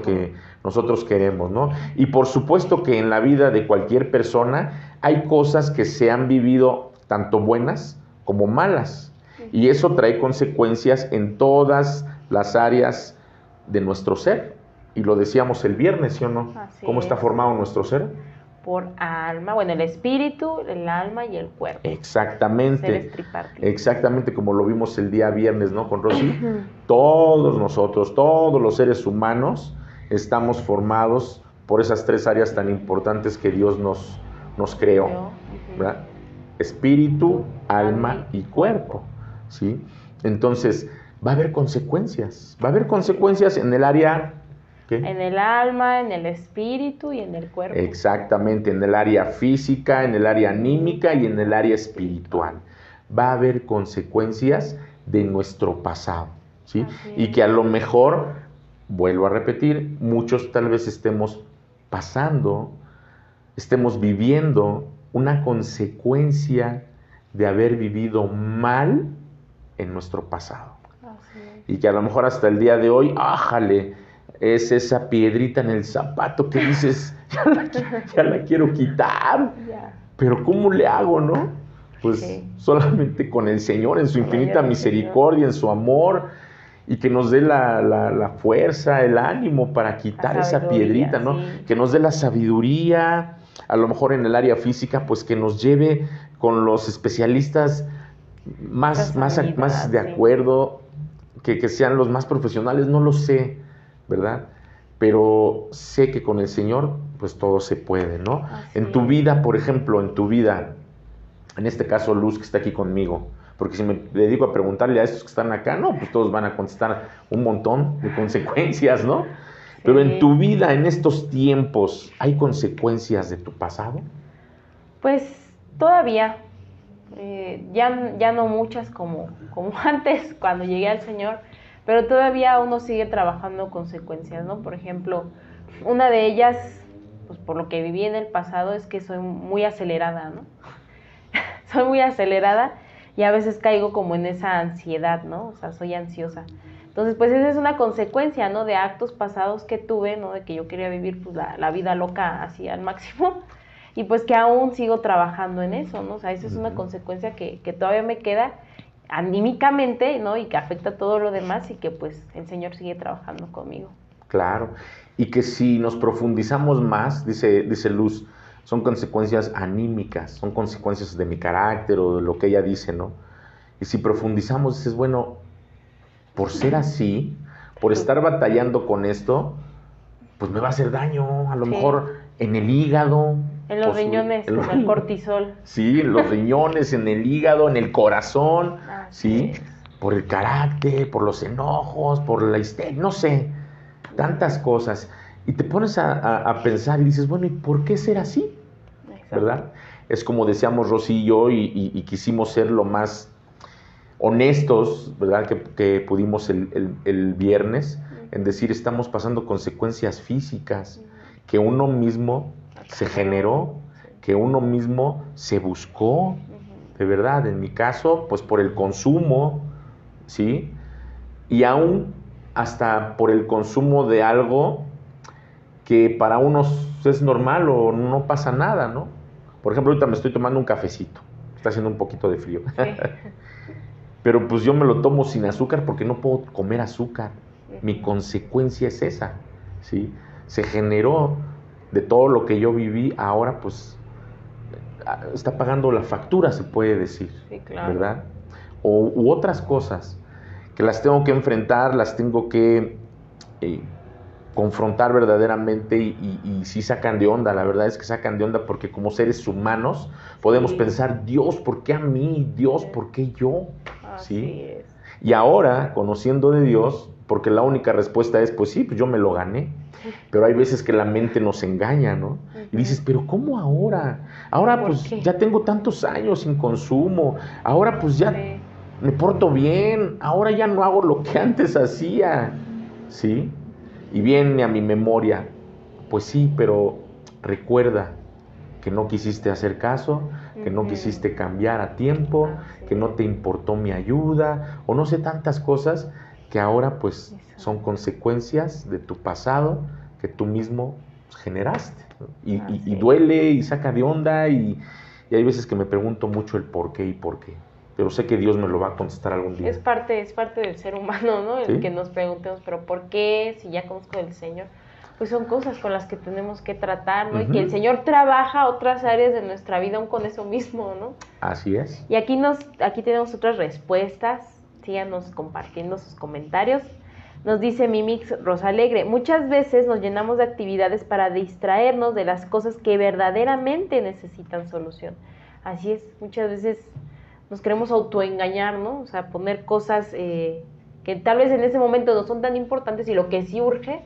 que nosotros queremos, ¿no? Y por supuesto que en la vida de cualquier persona hay cosas que se han vivido tanto buenas como malas. Y eso trae consecuencias en todas las áreas de nuestro ser. Y lo decíamos el viernes, ¿sí o no? ¿Cómo está formado nuestro ser? Por alma, bueno, el espíritu, el alma y el cuerpo. Exactamente. Exactamente como lo vimos el día viernes, ¿no? Con Rosy. Todos nosotros, todos los seres humanos, estamos formados por esas tres áreas tan importantes que Dios nos creó, ¿verdad? Espíritu, alma y cuerpo, ¿sí? Entonces, va a haber consecuencias. Va a haber consecuencias en el área... ¿qué? En el alma, en el espíritu y en el cuerpo. Exactamente, en el área física, en el área anímica y en el área espiritual. Va a haber consecuencias de nuestro pasado, ¿sí? Y que a lo mejor, vuelvo a repetir, muchos tal vez estemos viviendo una consecuencia de haber vivido mal en nuestro pasado. Así es. Y que a lo mejor hasta el día de hoy, ájale, es esa piedrita en el zapato que dices, ya la quiero quitar, Ya. pero ¿cómo le hago, no? Pues Sí. solamente con el Señor, en su Con la infinita ayuda del misericordia, en su amor, y que nos dé la fuerza, el ánimo para quitar La esa sabiduría, piedrita, ¿no? sí. Que nos dé la sabiduría, a lo mejor en el área física, pues que nos lleve con los especialistas más Esa de sí. acuerdo, que sean los más profesionales, no lo sé, ¿verdad? Pero sé que con el Señor, pues todo se puede, ¿no? Así En tu es. vida, por ejemplo, en tu vida, en este caso Luz, que está aquí conmigo, porque si me dedico a preguntarle a estos que están acá, no, pues todos van a contestar un montón de consecuencias, ¿no? Pero en Sí. tu vida, en estos tiempos, ¿hay consecuencias de tu pasado? Pues todavía, ya no muchas como antes cuando llegué al Señor, pero todavía uno sigue trabajando consecuencias, ¿no? Por ejemplo, una de ellas, pues por lo que viví en el pasado, es que soy muy acelerada, ¿no? Soy muy acelerada y a veces caigo como en esa ansiedad, ¿no? O sea, soy ansiosa. Entonces, pues esa es una consecuencia, ¿no? De actos pasados que tuve, ¿no? De que yo quería vivir pues la vida loca así al máximo y pues que aún sigo trabajando en eso, ¿no? O sea, esa es una consecuencia que todavía me queda anímicamente, ¿no? Y que afecta todo lo demás y que pues el Señor sigue trabajando conmigo. Claro. Y que si nos profundizamos más, dice Luz, son consecuencias anímicas, son consecuencias de mi carácter o de lo que ella dice, ¿no? Y si profundizamos, dices, bueno, por ser así, por estar batallando con esto, pues me va a hacer daño, a lo Sí. mejor en el hígado. En los riñones, con el cortisol. Sí, en los riñones, en el hígado, en el corazón, Así ¿sí? es. Por el carácter, por los enojos, por la histeria, no sé, tantas cosas. Y te pones a pensar y dices, bueno, ¿y por qué ser así? Exacto. ¿Verdad? Es como decíamos Rosy y yo, y quisimos ser lo más honestos, ¿verdad? Que pudimos el viernes, en decir, estamos pasando consecuencias físicas, que uno mismo se generó, que uno mismo se buscó, de verdad, en mi caso, pues por el consumo, ¿sí? Y aún hasta por el consumo de algo que para unos es normal o no pasa nada, ¿no? Por ejemplo, ahorita me estoy tomando un cafecito, está haciendo un poquito de frío. Sí. Pero pues yo me lo tomo sin azúcar porque no puedo comer azúcar. Mi consecuencia es esa, ¿sí? Se generó de todo lo que yo viví, ahora pues está pagando la factura, se puede decir, Sí, claro. ¿verdad? U otras cosas que las tengo que enfrentar, las tengo que confrontar verdaderamente y sí sacan de onda, la verdad es que sacan de onda porque como seres humanos podemos Sí. pensar, Dios, ¿por qué a mí? Dios, ¿por qué yo? Así ¿Sí? es. Y ahora, conociendo de Dios, porque la única respuesta es, pues sí, pues yo me lo gané. Pero hay veces que la mente nos engaña, ¿no? Y dices, pero ¿cómo ahora? Ahora ¿Por pues qué? ya tengo tantos años sin consumo, ahora pues ya Sí. me porto bien, ahora ya no hago lo que antes hacía, ¿sí? Y viene a mi memoria, pues sí, pero recuerda que no quisiste hacer caso, que no quisiste cambiar a tiempo, que no te importó mi ayuda, o no sé, tantas cosas que ahora pues son consecuencias de tu pasado que tú mismo generaste, ¿no? Y duele y saca de onda y hay veces que me pregunto mucho el por qué y por qué, pero sé que Dios me lo va a contestar algún día. Es parte del ser humano, ¿no? El ¿Sí? que nos preguntemos, pero ¿por qué? Si ya conozco del Señor. Pues son cosas con las que tenemos que tratar, ¿no? Y que el Señor trabaja otras áreas de nuestra vida aún con eso mismo, ¿no? Así es. Y aquí tenemos otras respuestas. Síganos compartiendo sus comentarios. Nos dice Mimix Rosalegre, muchas veces nos llenamos de actividades para distraernos de las cosas que verdaderamente necesitan solución. Así es, muchas veces nos queremos autoengañar, ¿no? O sea, poner cosas que tal vez en ese momento no son tan importantes y lo que sí urge,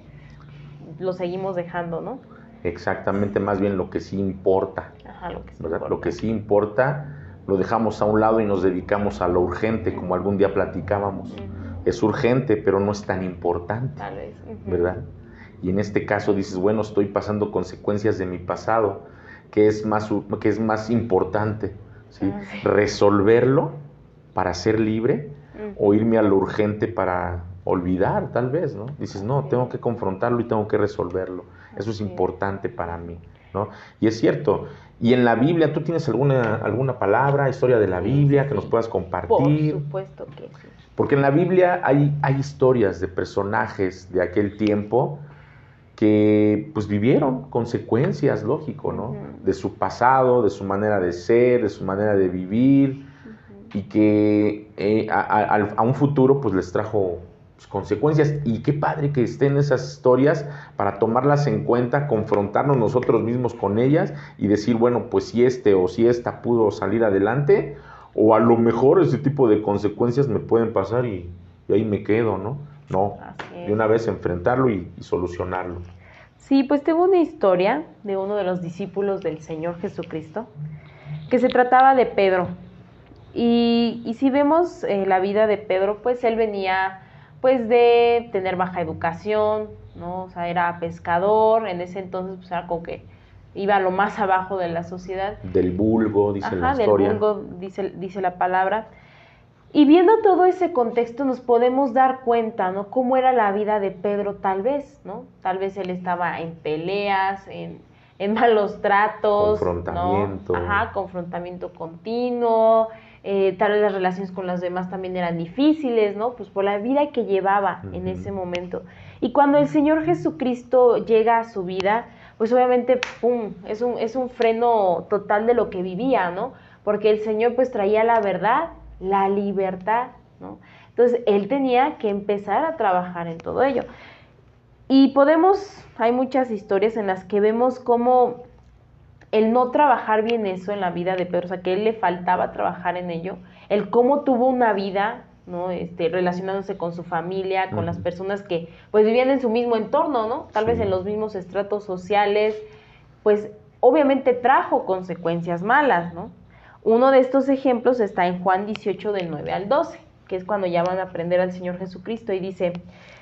lo seguimos dejando, ¿no? Exactamente, más bien lo que sí importa. Ajá, lo que sí ¿verdad? importa. Lo que sí importa lo dejamos a un lado y nos dedicamos a lo urgente, como algún día platicábamos. Es urgente, pero no es tan importante, Tal vez. ¿verdad? Y en este caso dices, bueno, estoy pasando consecuencias de mi pasado, que es más importante, ¿sí? Sí. Resolverlo para ser libre Ujú. o irme a lo urgente para olvidar, tal vez, ¿no? Dices, no, Así tengo es. que confrontarlo y tengo que resolverlo. Eso es Así es. importante para mí, ¿no? Y es cierto. Y en la Biblia, ¿tú tienes alguna palabra, historia de la Sí, Biblia sí, que nos sí. puedas Por compartir? supuesto que sí. Porque en la Biblia hay historias de personajes de aquel tiempo que pues vivieron consecuencias, lógico, ¿no? Ujú. De su pasado, de su manera de ser, de su manera de vivir, Ujú. y que a un futuro pues les trajo pues, consecuencias. Y qué padre que estén esas historias para tomarlas en cuenta, confrontarnos nosotros mismos con ellas y decir, bueno, pues si este o si esta pudo salir adelante, o a lo mejor ese tipo de consecuencias me pueden pasar y ahí me quedo, ¿no? No, Así de es. una vez enfrentarlo y solucionarlo. Sí, pues tengo una historia de uno de los discípulos del Señor Jesucristo, que se trataba de Pedro. Y si vemos la vida de Pedro, pues él venía pues de tener baja educación, ¿no? O sea, era pescador, en ese entonces pues era como que iba a lo más abajo de la sociedad. Del vulgo, dice la Ajá, del historia. vulgo, dice la palabra. Y viendo todo ese contexto nos podemos dar cuenta, ¿no? Cómo era la vida de Pedro tal vez, ¿no? Tal vez él estaba en peleas, en malos tratos, ¿no? Confrontamiento. Ajá, confrontamiento continuo, tal vez las relaciones con los demás también eran difíciles, ¿no? Pues por la vida que llevaba en ese momento. Y cuando el Señor Jesucristo llega a su vida, pues obviamente, ¡pum!, es un freno total de lo que vivía, ¿no? Porque el Señor pues traía la verdad, la libertad, ¿no? Entonces, él tenía que empezar a trabajar en todo ello. Y hay muchas historias en las que vemos cómo el no trabajar bien eso en la vida de Pedro, o sea, que a él le faltaba trabajar en ello, el cómo tuvo una vida, ¿no? Relacionándose con su familia, con las personas que pues vivían en su mismo entorno, ¿no? Tal vez en los mismos estratos sociales, pues obviamente trajo consecuencias malas, ¿no? Uno de estos ejemplos está en Juan 18 del 9 al 12, que es cuando ya van a aprender al Señor Jesucristo y dice: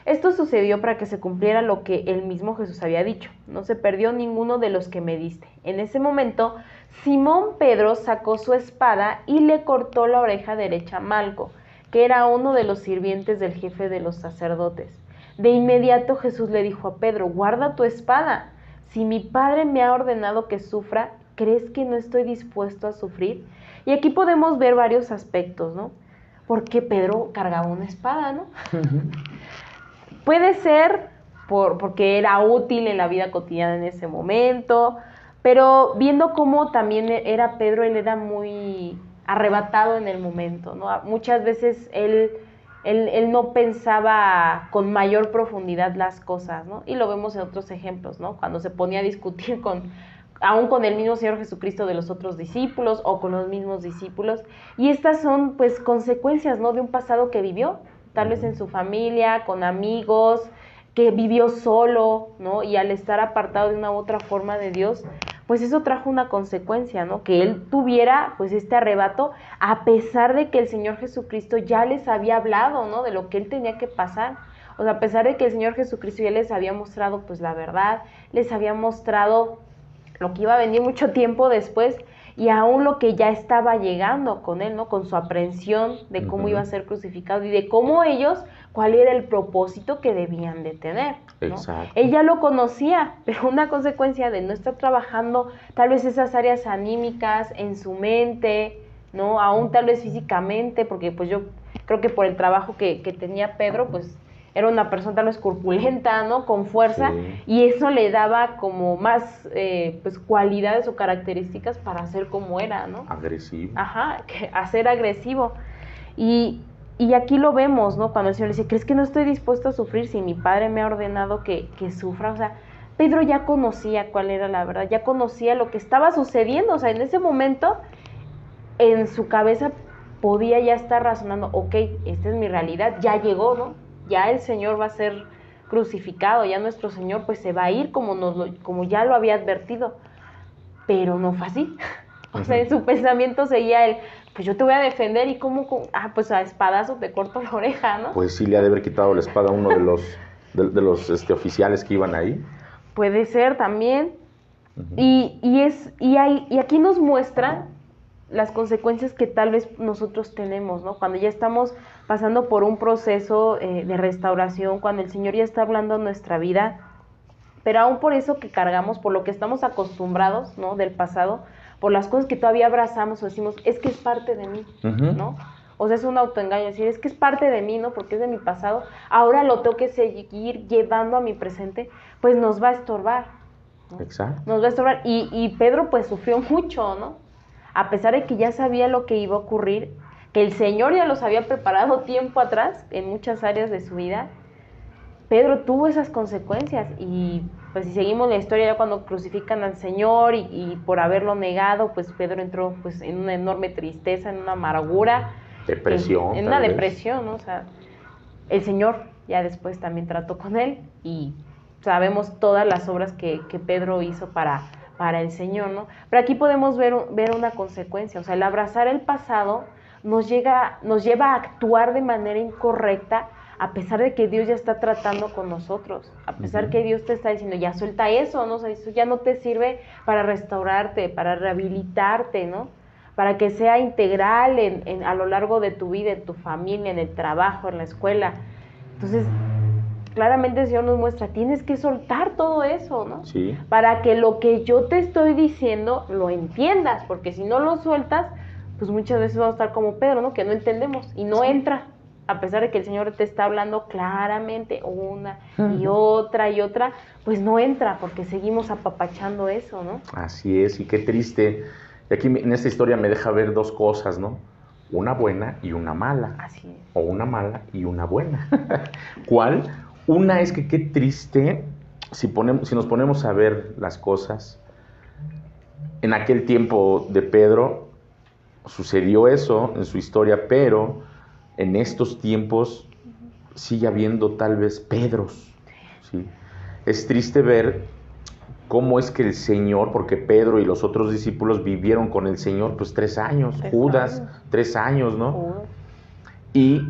esto sucedió para que se cumpliera lo que el mismo Jesús había dicho: no se perdió ninguno de los que me diste. En ese momento, Simón Pedro sacó su espada y le cortó la oreja derecha a Malco, que era uno de los sirvientes del jefe de los sacerdotes. De inmediato Jesús le dijo a Pedro: guarda tu espada. Si mi Padre me ha ordenado que sufra, ¿crees que no estoy dispuesto a sufrir? Y aquí podemos ver varios aspectos, ¿no? Porque Pedro cargaba una espada, ¿no? Puede ser porque era útil en la vida cotidiana en ese momento, pero viendo cómo también era Pedro, él era muy arrebatado en el momento, ¿no? Muchas veces él no pensaba con mayor profundidad las cosas, ¿no? Y lo vemos en otros ejemplos, ¿no? Cuando se ponía a discutir aún con el mismo Señor Jesucristo de los otros discípulos o con los mismos discípulos. Y estas son pues consecuencias, ¿no? De un pasado que vivió, tal vez en su familia, con amigos, que vivió solo, ¿no? Y al estar apartado de una u otra forma de Dios, pues eso trajo una consecuencia, ¿no? Que él tuviera pues este arrebato, a pesar de que el Señor Jesucristo ya les había hablado, ¿no? De lo que él tenía que pasar. O sea, a pesar de que el Señor Jesucristo ya les había mostrado pues la verdad, les había mostrado lo que iba a venir mucho tiempo después, y aún lo que ya estaba llegando con él, ¿no? Con su aprehensión de cómo iba a ser crucificado y de cómo ellos, cuál era el propósito que debían de tener, ¿no? Exacto. Él ya lo conocía, pero una consecuencia de no estar trabajando tal vez esas áreas anímicas en su mente, ¿no? Aún tal vez físicamente, porque pues yo creo que por el trabajo que tenía Pedro, pues era una persona tal vez corpulenta, ¿no? Con fuerza, Sí. y eso le daba como más pues cualidades o características para ser como era, ¿no? Agresivo. Ajá, a ser agresivo. Y aquí lo vemos, ¿no? Cuando el Señor le dice: ¿crees que no estoy dispuesto a sufrir si mi Padre me ha ordenado que sufra? O sea, Pedro ya conocía cuál era la verdad, ya conocía lo que estaba sucediendo. O sea, en ese momento, en su cabeza podía ya estar razonando: ok, esta es mi realidad, ya llegó, ¿no? Ya el Señor va a ser crucificado, ya nuestro Señor pues se va a ir como ya lo había advertido. Pero no fue así. O sea, en su pensamiento seguía él: pues yo te voy a defender, y pues a espadazo te corto la oreja, ¿no? Pues sí, le ha de haber quitado la espada a uno de los oficiales que iban ahí. Puede ser también. Y aquí nos muestra las consecuencias que tal vez nosotros tenemos, ¿no? Cuando ya estamos pasando por un proceso de restauración, cuando el Señor ya está hablando en nuestra vida, pero aún por eso que cargamos, por lo que estamos acostumbrados, ¿no? Del pasado, por las cosas que todavía abrazamos o decimos, es que es parte de mí, ¿no? O sea, es un autoengaño, decir, es que es parte de mí, ¿no? Porque es de mi pasado, ahora lo tengo que seguir llevando a mi presente, pues nos va a estorbar, ¿no? Exacto. Nos va a estorbar. Y Pedro pues sufrió mucho, ¿no? A pesar de que ya sabía lo que iba a ocurrir, que el Señor ya los había preparado tiempo atrás en muchas áreas de su vida, Pedro tuvo esas consecuencias. Y pues si seguimos la historia, ya cuando crucifican al Señor y por haberlo negado, pues Pedro entró pues en una enorme tristeza, en una amargura, Depresión. en una depresión, ¿no? O sea, el Señor ya después también trató con él y sabemos todas las obras que Pedro hizo para el Señor, ¿no? Pero aquí podemos ver una consecuencia, o sea, el abrazar el pasado nos lleva a actuar de manera incorrecta, a pesar de que Dios ya está tratando con nosotros, a pesar que Dios te está diciendo, ya suelta eso, ¿no? O sea, eso ya no te sirve para restaurarte, para rehabilitarte, ¿no? Para que sea integral a lo largo de tu vida, en tu familia, en el trabajo, en la escuela. Entonces, claramente el Señor nos muestra, tienes que soltar todo eso, ¿no? Sí. Para que lo que yo te estoy diciendo lo entiendas, porque si no lo sueltas, pues muchas veces vamos a estar como Pedro, ¿no? Que no entendemos y no entra, a pesar de que el Señor te está hablando claramente una y otra, pues no entra porque seguimos apapachando eso, ¿no? Así es, y qué triste. Y aquí en esta historia me deja ver dos cosas, ¿no? Una buena y una mala. Así es. O una mala y una buena. ¿Cuál? Una es que qué triste si nos ponemos a ver las cosas. En aquel tiempo de Pedro sucedió eso en su historia, pero en estos tiempos sigue habiendo tal vez Pedros, ¿sí? Es triste ver cómo es que el Señor, porque Pedro y los otros discípulos vivieron con el Señor pues 3 años, Judas 3 años, ¿no? Y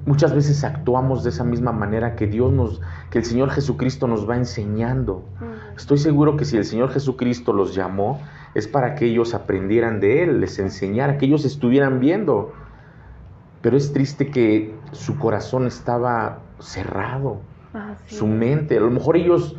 muchas veces actuamos de esa misma manera que que el Señor Jesucristo nos va enseñando. Estoy seguro que si el Señor Jesucristo los llamó, es para que ellos aprendieran de Él, les enseñara, que ellos estuvieran viendo. Pero es triste que su corazón estaba cerrado, su mente. A lo mejor ellos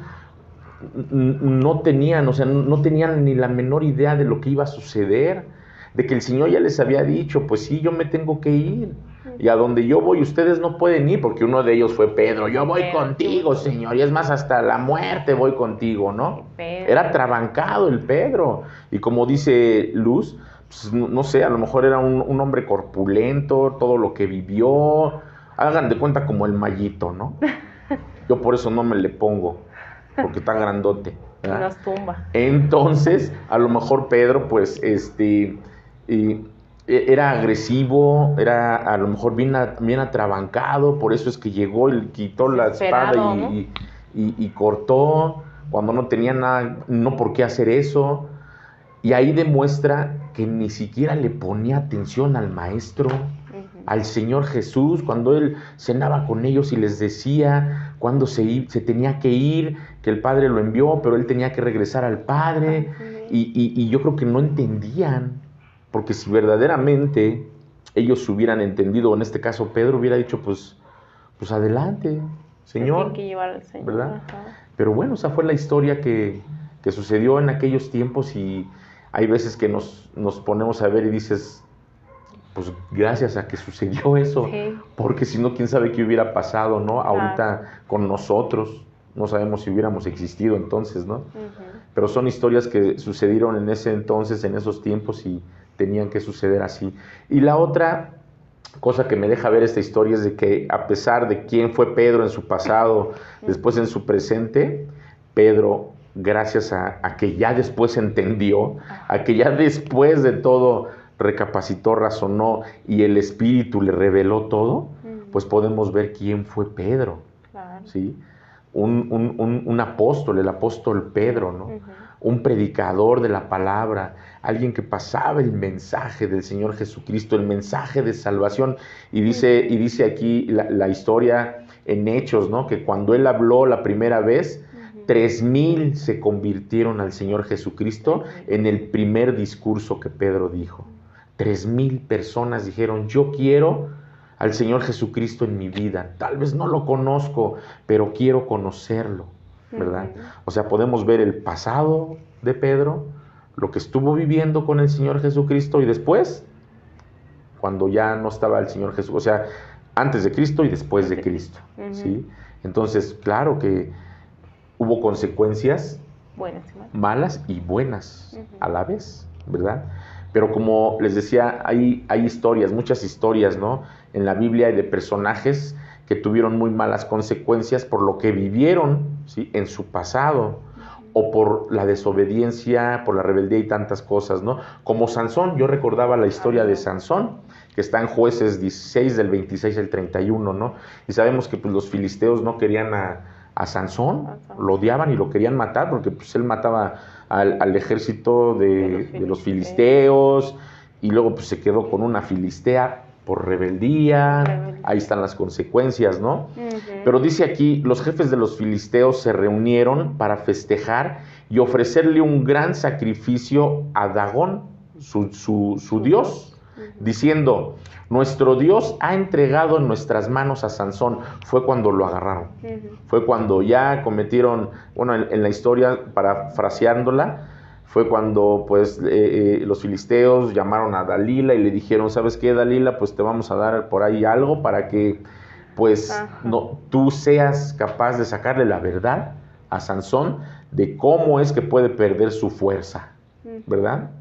no tenían, no tenían ni la menor idea de lo que iba a suceder, de que el Señor ya les había dicho, pues sí, yo me tengo que ir. Y a donde yo voy, ustedes no pueden ir, porque uno de ellos fue Pedro. Yo voy contigo, Señor, y es más, hasta la muerte voy contigo, ¿no? Era trabancado el Pedro. Y como dice Luz, pues, no sé, a lo mejor era un hombre corpulento, todo lo que vivió. Hagan de cuenta como el Mallito, ¿no? Yo por eso no me le pongo, porque está grandote, ¿verdad? Nos tumba. Entonces, a lo mejor Pedro, pues, era agresivo, era a lo mejor bien atrabancado, por eso es que llegó y quitó la espada y cortó, cuando no tenía nada, no por qué hacer eso. Y ahí demuestra que ni siquiera le ponía atención al maestro, al Señor Jesús, cuando Él cenaba con ellos y les decía cuándo se tenía que ir, que el Padre lo envió, pero Él tenía que regresar al Padre. Y yo creo que no entendían. Porque si verdaderamente ellos hubieran entendido, en este caso Pedro hubiera dicho, pues adelante, Señor, que llevar al Señor, ¿verdad? Pero bueno, esa fue la historia que sucedió en aquellos tiempos, y hay veces que nos ponemos a ver y dices, pues gracias a que sucedió eso, porque si no, quién sabe qué hubiera pasado, ¿no? Ahorita con nosotros, no sabemos si hubiéramos existido entonces, ¿no? Pero son historias que sucedieron en ese entonces, en esos tiempos, y tenían que suceder así. Y la otra cosa que me deja ver esta historia es de que, a pesar de quién fue Pedro en su pasado, después en su presente, Pedro, gracias a que ya después entendió, a que ya después de todo recapacitó, razonó y el Espíritu le reveló todo, pues podemos ver quién fue Pedro, ¿sí? Un apóstol, el apóstol Pedro, ¿no? Un predicador de la palabra, alguien que pasaba el mensaje del Señor Jesucristo, el mensaje de salvación. Y dice aquí la historia en Hechos, ¿no? Que cuando él habló la primera vez, 3,000 se convirtieron al Señor Jesucristo en el primer discurso que Pedro dijo. 3,000 personas dijeron, yo quiero al Señor Jesucristo en mi vida. Tal vez no lo conozco, pero quiero conocerlo, ¿verdad? O sea, podemos ver el pasado de Pedro, lo que estuvo viviendo con el Señor Jesucristo y después, cuando ya no estaba el Señor Jesús, o sea, antes de Cristo y después de Cristo, ¿sí? Entonces, claro que hubo consecuencias malas y buenas a la vez, ¿verdad? Pero como les decía, hay historias, muchas historias, ¿no? En la Biblia hay de personajes que tuvieron muy malas consecuencias por lo que vivieron, ¿sí? En su pasado, o por la desobediencia, por la rebeldía y tantas cosas, ¿no? Como Sansón, yo recordaba la historia de Sansón, que está en Jueces 16, del 26 al 31, ¿no? Y sabemos que pues, los filisteos no querían a Sansón, lo odiaban y lo querían matar, porque pues, él mataba al ejército de los filisteos, y luego pues, se quedó con una filistea por rebeldía. Ahí están las consecuencias, ¿no? Pero dice aquí, los jefes de los filisteos se reunieron para festejar y ofrecerle un gran sacrificio a Dagón, su dios, diciendo, nuestro Dios ha entregado en nuestras manos a Sansón. Fue cuando lo agarraron. Fue cuando ya cometieron, bueno, en la historia, parafraseándola, fue cuando pues los filisteos llamaron a Dalila y le dijeron, ¿sabes qué, Dalila? Pues te vamos a dar por ahí algo para que pues no, tú seas capaz de sacarle la verdad a Sansón de cómo es que puede perder su fuerza, ¿verdad?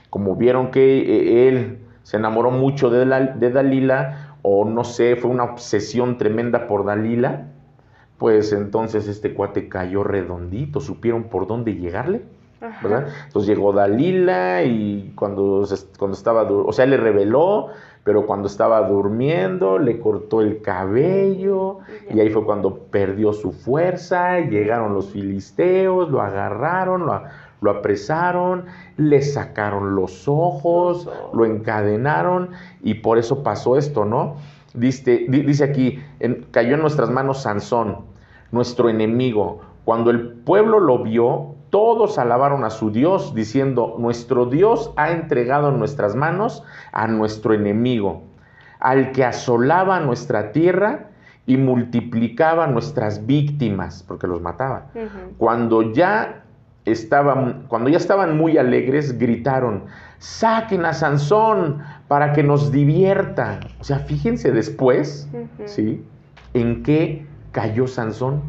Como vieron que él se enamoró mucho de Dalila, o no sé, fue una obsesión tremenda por Dalila, pues entonces este cuate cayó redondito, supieron por dónde llegarle, ¿verdad? Entonces llegó Dalila y cuando estaba, o sea, le reveló, pero cuando estaba durmiendo le cortó el cabello y ahí fue cuando perdió su fuerza. Llegaron los filisteos, lo agarraron, lo apresaron, le sacaron los ojos, lo encadenaron y por eso pasó esto, ¿no? Dice aquí, cayó en nuestras manos Sansón, nuestro enemigo. Cuando el pueblo lo vio, todos alabaron a su Dios, diciendo, nuestro Dios ha entregado en nuestras manos a nuestro enemigo, al que asolaba nuestra tierra y multiplicaba nuestras víctimas, porque los mataba. Cuando ya estaban muy alegres, gritaron, saquen a Sansón para que nos divierta. O sea, fíjense después, ¿sí? ¿En qué cayó Sansón?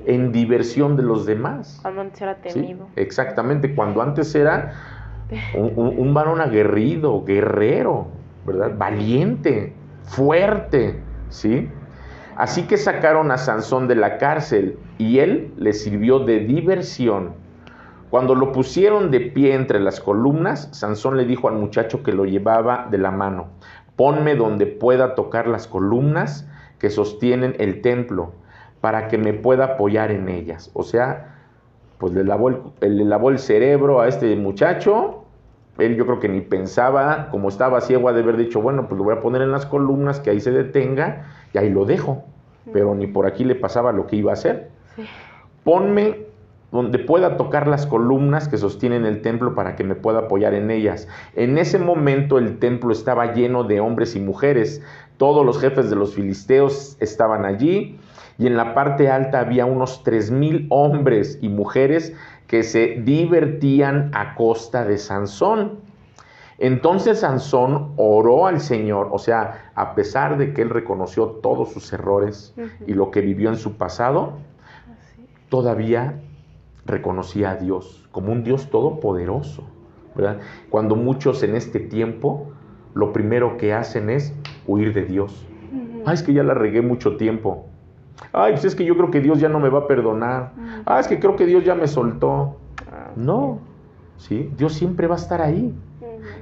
En diversión de los demás. Cuando antes era temido. ¿Sí? Exactamente, cuando antes era un varón aguerrido, guerrero, ¿verdad? Valiente, fuerte, ¿sí? Así que sacaron a Sansón de la cárcel y él les sirvió de diversión. Cuando lo pusieron de pie entre las columnas, Sansón le dijo al muchacho que lo llevaba de la mano, ponme donde pueda tocar las columnas que sostienen el templo, para que me pueda apoyar en ellas. O sea, pues le lavó el cerebro a este muchacho. Él yo creo que ni pensaba, como estaba ciego, ha de haber dicho, bueno, pues lo voy a poner en las columnas, que ahí se detenga, y ahí lo dejo. Pero ni por aquí le pasaba lo que iba a hacer. Ponme donde pueda tocar las columnas que sostienen el templo para que me pueda apoyar en ellas. En ese momento el templo estaba lleno de hombres y mujeres. Todos los jefes de los filisteos estaban allí. Y en la parte alta había unos 3,000 hombres y mujeres que se divertían a costa de Sansón. Entonces Sansón oró al Señor, o sea, a pesar de que él reconoció todos sus errores y lo que vivió en su pasado, todavía reconocía a Dios como un Dios todopoderoso, ¿verdad? Cuando muchos en este tiempo, lo primero que hacen es huir de Dios. Ay, es que ya la regué mucho tiempo. Ay, pues es que yo creo que Dios ya no me va a perdonar. Es que creo que Dios ya me soltó. No, ¿sí? Dios siempre va a estar ahí.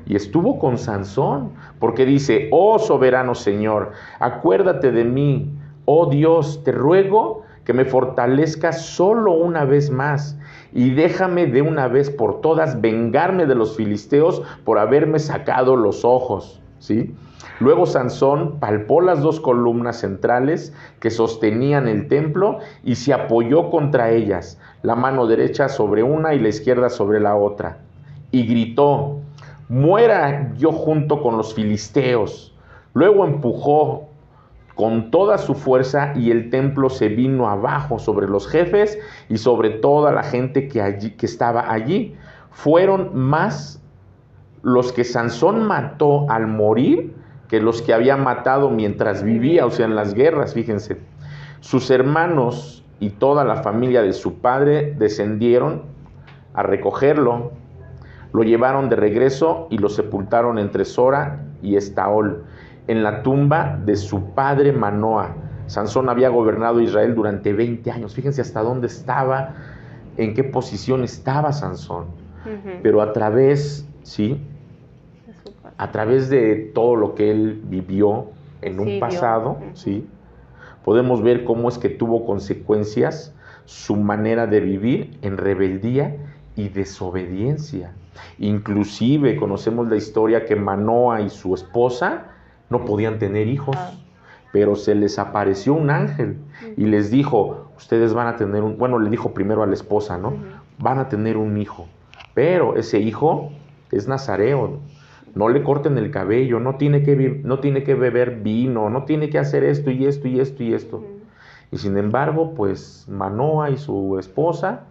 Y estuvo con Sansón, porque dice, oh soberano Señor, acuérdate de mí, oh Dios, te ruego que me fortalezcas solo una vez más y déjame de una vez por todas vengarme de los filisteos por haberme sacado los ojos. ¿sí? Luego Sansón palpó las 2 columnas centrales que sostenían el templo y se apoyó contra ellas, la mano derecha sobre una y la izquierda sobre la otra, y gritó: muera yo junto con los filisteos. Luego empujó con toda su fuerza y el templo se vino abajo sobre los jefes y sobre toda la gente que estaba allí. Fueron más los que Sansón mató al morir que los que había matado mientras vivía, o sea, en las guerras, fíjense. Sus hermanos y toda la familia de su padre descendieron a recogerlo, lo llevaron de regreso y lo sepultaron entre Sora y Estaol, en la tumba de su padre Manoa. Sansón había gobernado Israel durante 20 años. Fíjense hasta dónde estaba, en qué posición estaba Sansón. Pero a través, ¿sí?, a través de todo lo que él vivió en un pasado, ¿sí?, podemos ver cómo es que tuvo consecuencias su manera de vivir en rebeldía y desobediencia. Inclusive conocemos la historia que Manoa y su esposa no podían tener hijos, pero se les apareció un ángel y les dijo: ustedes van a tener bueno, le dijo primero a la esposa, ¿no? Van a tener un hijo, pero ese hijo es nazareo. No le corten el cabello, no tiene que beber vino, no tiene que hacer esto y esto y esto y esto. Y sin embargo, pues Manoa y su esposa,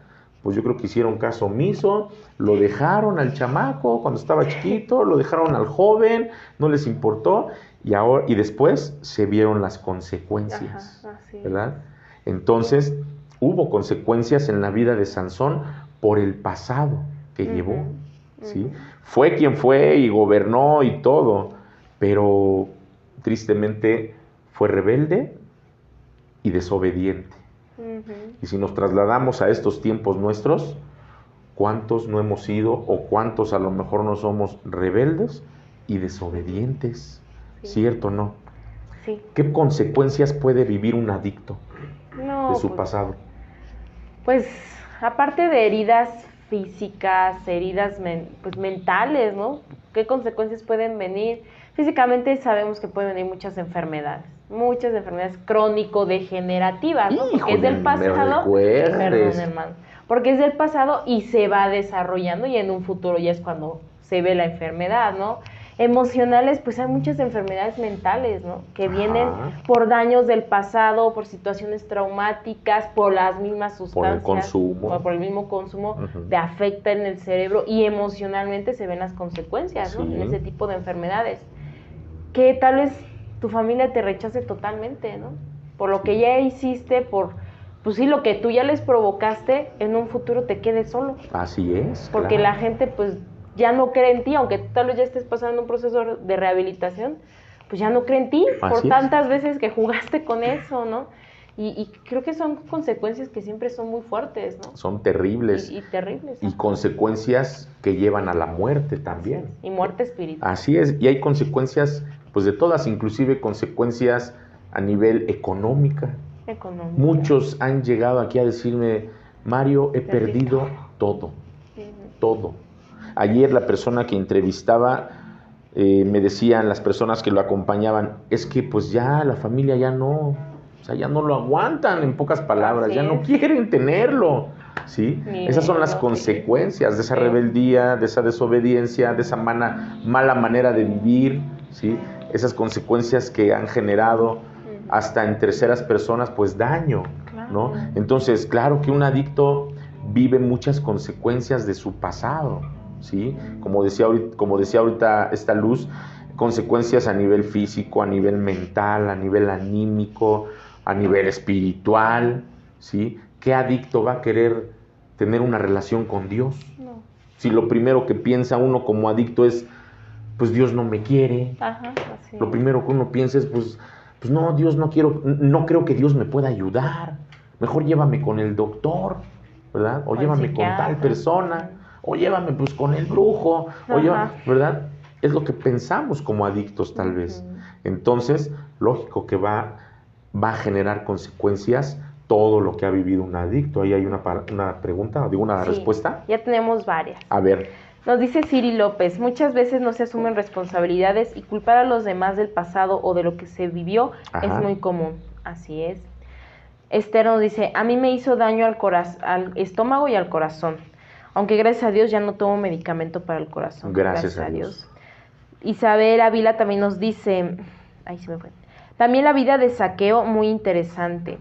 pues yo creo que hicieron caso omiso, lo dejaron al chamaco cuando estaba chiquito, lo dejaron al joven, no les importó, y después se vieron las consecuencias, ¿verdad? Entonces, hubo consecuencias en la vida de Sansón por el pasado que llevó, ¿sí? Fue quien fue y gobernó y todo, pero tristemente fue rebelde y desobediente. Y si nos trasladamos a estos tiempos nuestros, ¿cuántos no hemos sido o cuántos a lo mejor no somos rebeldes y desobedientes? ¿Cierto o no? Sí. ¿Qué consecuencias puede vivir un adicto de su pasado? Pues aparte de heridas físicas, heridas mentales, ¿no? ¿Qué consecuencias pueden venir? Físicamente sabemos que pueden venir muchas enfermedades crónico-degenerativas, ¿no? Porque es del pasado. Perdón, hermano. Porque es del pasado y se va desarrollando y en un futuro ya es cuando se ve la enfermedad, ¿no? Emocionales, pues hay muchas enfermedades mentales, ¿no? Que vienen por daños del pasado, por situaciones traumáticas, por las mismas sustancias. Por el consumo. Por el mismo consumo, te afecta en el cerebro y emocionalmente se ven las consecuencias, ¿no? En ese tipo de enfermedades. Que tal vez tu familia te rechace totalmente, ¿no? Por lo que ya hiciste, pues sí, lo que tú ya les provocaste, en un futuro te quedes solo. Así es. Porque la gente, pues, ya no cree en ti, aunque tú tal vez ya estés pasando un proceso de rehabilitación, pues ya no cree en ti por tantas veces que jugaste con eso, ¿no? Y creo que son consecuencias que siempre son muy fuertes, ¿no? Son terribles. Y terribles. Y consecuencias que llevan a la muerte también. Y muerte espiritual. Así es, y hay consecuencias, pues de todas, inclusive consecuencias a nivel económica. Muchos han llegado aquí a decirme: Mario, he perdido todo, todo. Ayer la persona que entrevistaba me decían, las personas que lo acompañaban, es que pues ya la familia ya no, o sea, ya no lo aguantan, en pocas palabras, ya no quieren tenerlo, ¿sí? Esas son las consecuencias de esa rebeldía, de esa desobediencia, de esa mala manera de vivir, ¿sí? Esas consecuencias que han generado hasta en terceras personas, pues daño, ¿no? Entonces, claro que un adicto vive muchas consecuencias de su pasado, ¿sí? Como decía ahorita esta Luz, consecuencias a nivel físico, a nivel mental, a nivel anímico, a nivel espiritual, ¿sí? ¿Qué adicto va a querer tener una relación con Dios? No. Si lo primero que piensa uno como adicto es, pues Dios no me quiere. Así. Lo primero que uno piensa es, pues no, Dios no creo que Dios me pueda ayudar. Mejor llévame con el doctor, ¿verdad? O llévame con tal persona, o llévame pues con el brujo, ¿verdad? Es lo que pensamos como adictos tal vez. Entonces, lógico que va a generar consecuencias todo lo que ha vivido un adicto. Ahí hay una pregunta, digo una respuesta. Ya tenemos varias. A ver. Nos dice Siri López, muchas veces no se asumen responsabilidades y culpar a los demás del pasado o de lo que se vivió Ajá. es muy común. Así es. Esther nos dice, a mí me hizo daño al estómago y al corazón, aunque gracias a Dios ya no tomo medicamento para el corazón. Gracias a Dios. Isabel Ávila también nos dice, ahí se me fue, también la vida de Zaqueo, muy interesante.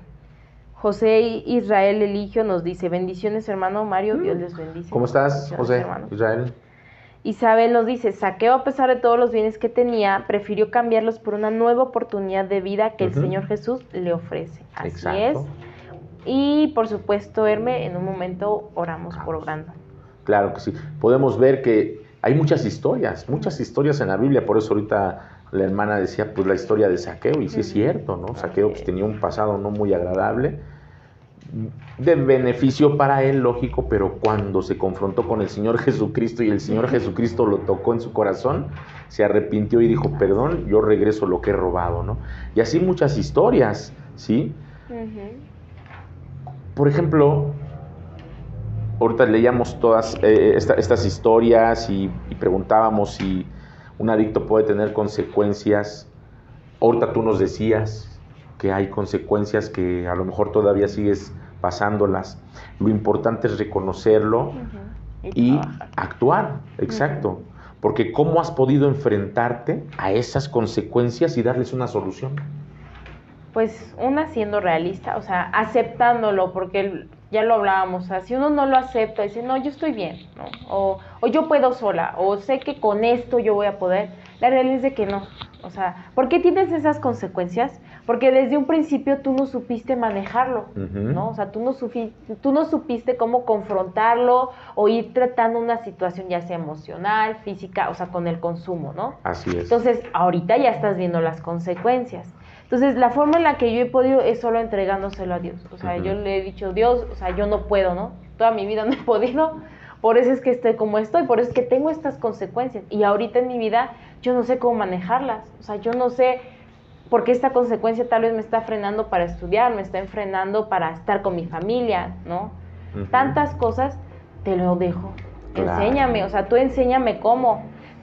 José Israel Eligio nos dice, bendiciones hermano Mario, Dios les bendice. ¿Cómo estás, Bendiciones, José hermano. Israel? Isabel nos dice, Zaqueo a pesar de todos los bienes que tenía, prefirió cambiarlos por una nueva oportunidad de vida que el Señor Jesús le ofrece. Así Exacto. es. Y por supuesto, Herme, en un momento oramos por Brandon. Claro que sí. Podemos ver que hay muchas historias en la Biblia, por eso ahorita la hermana decía, pues la historia de Zaqueo, y sí es cierto, ¿no? Zaqueo pues, tenía un pasado no muy agradable, de beneficio para él, lógico, pero cuando se confrontó con el Señor Jesucristo y el Señor Jesucristo lo tocó en su corazón, se arrepintió y dijo, perdón, yo regreso lo que he robado, ¿no? Y así muchas historias, ¿sí? Por ejemplo, ahorita leíamos todas estas historias y preguntábamos si un adicto puede tener consecuencias. Ahorita tú nos decías que hay consecuencias que a lo mejor todavía sigues pasándolas. Lo importante es reconocerlo y actuar, exacto. Porque ¿cómo has podido enfrentarte a esas consecuencias y darles una solución? Pues una siendo realista, o sea, aceptándolo, porque ya lo hablábamos, o sea, si uno no lo acepta, dice, no, yo estoy bien, ¿no? O yo puedo sola, o sé que con esto yo voy a poder, la realidad es de que no, o sea, ¿por qué tienes esas consecuencias? Porque desde un principio tú no supiste manejarlo, ¿no? O sea, tú no supiste cómo confrontarlo o ir tratando una situación ya sea emocional, física, o sea, con el consumo, ¿no? Así es. Entonces, ahorita ya estás viendo las consecuencias. Entonces, la forma en la que yo he podido es solo entregándoselo a Dios. O sea, yo le he dicho, Dios, o sea, yo no puedo, ¿no? Toda mi vida no he podido, por eso es que estoy como estoy, por eso es que tengo estas consecuencias. Y ahorita en mi vida yo no sé cómo manejarlas. O sea, yo no sé por qué esta consecuencia tal vez me está frenando para estudiar, me está frenando para estar con mi familia, ¿no? Tantas cosas, te lo dejo. Claro. Enséñame, o sea, tú enséñame cómo.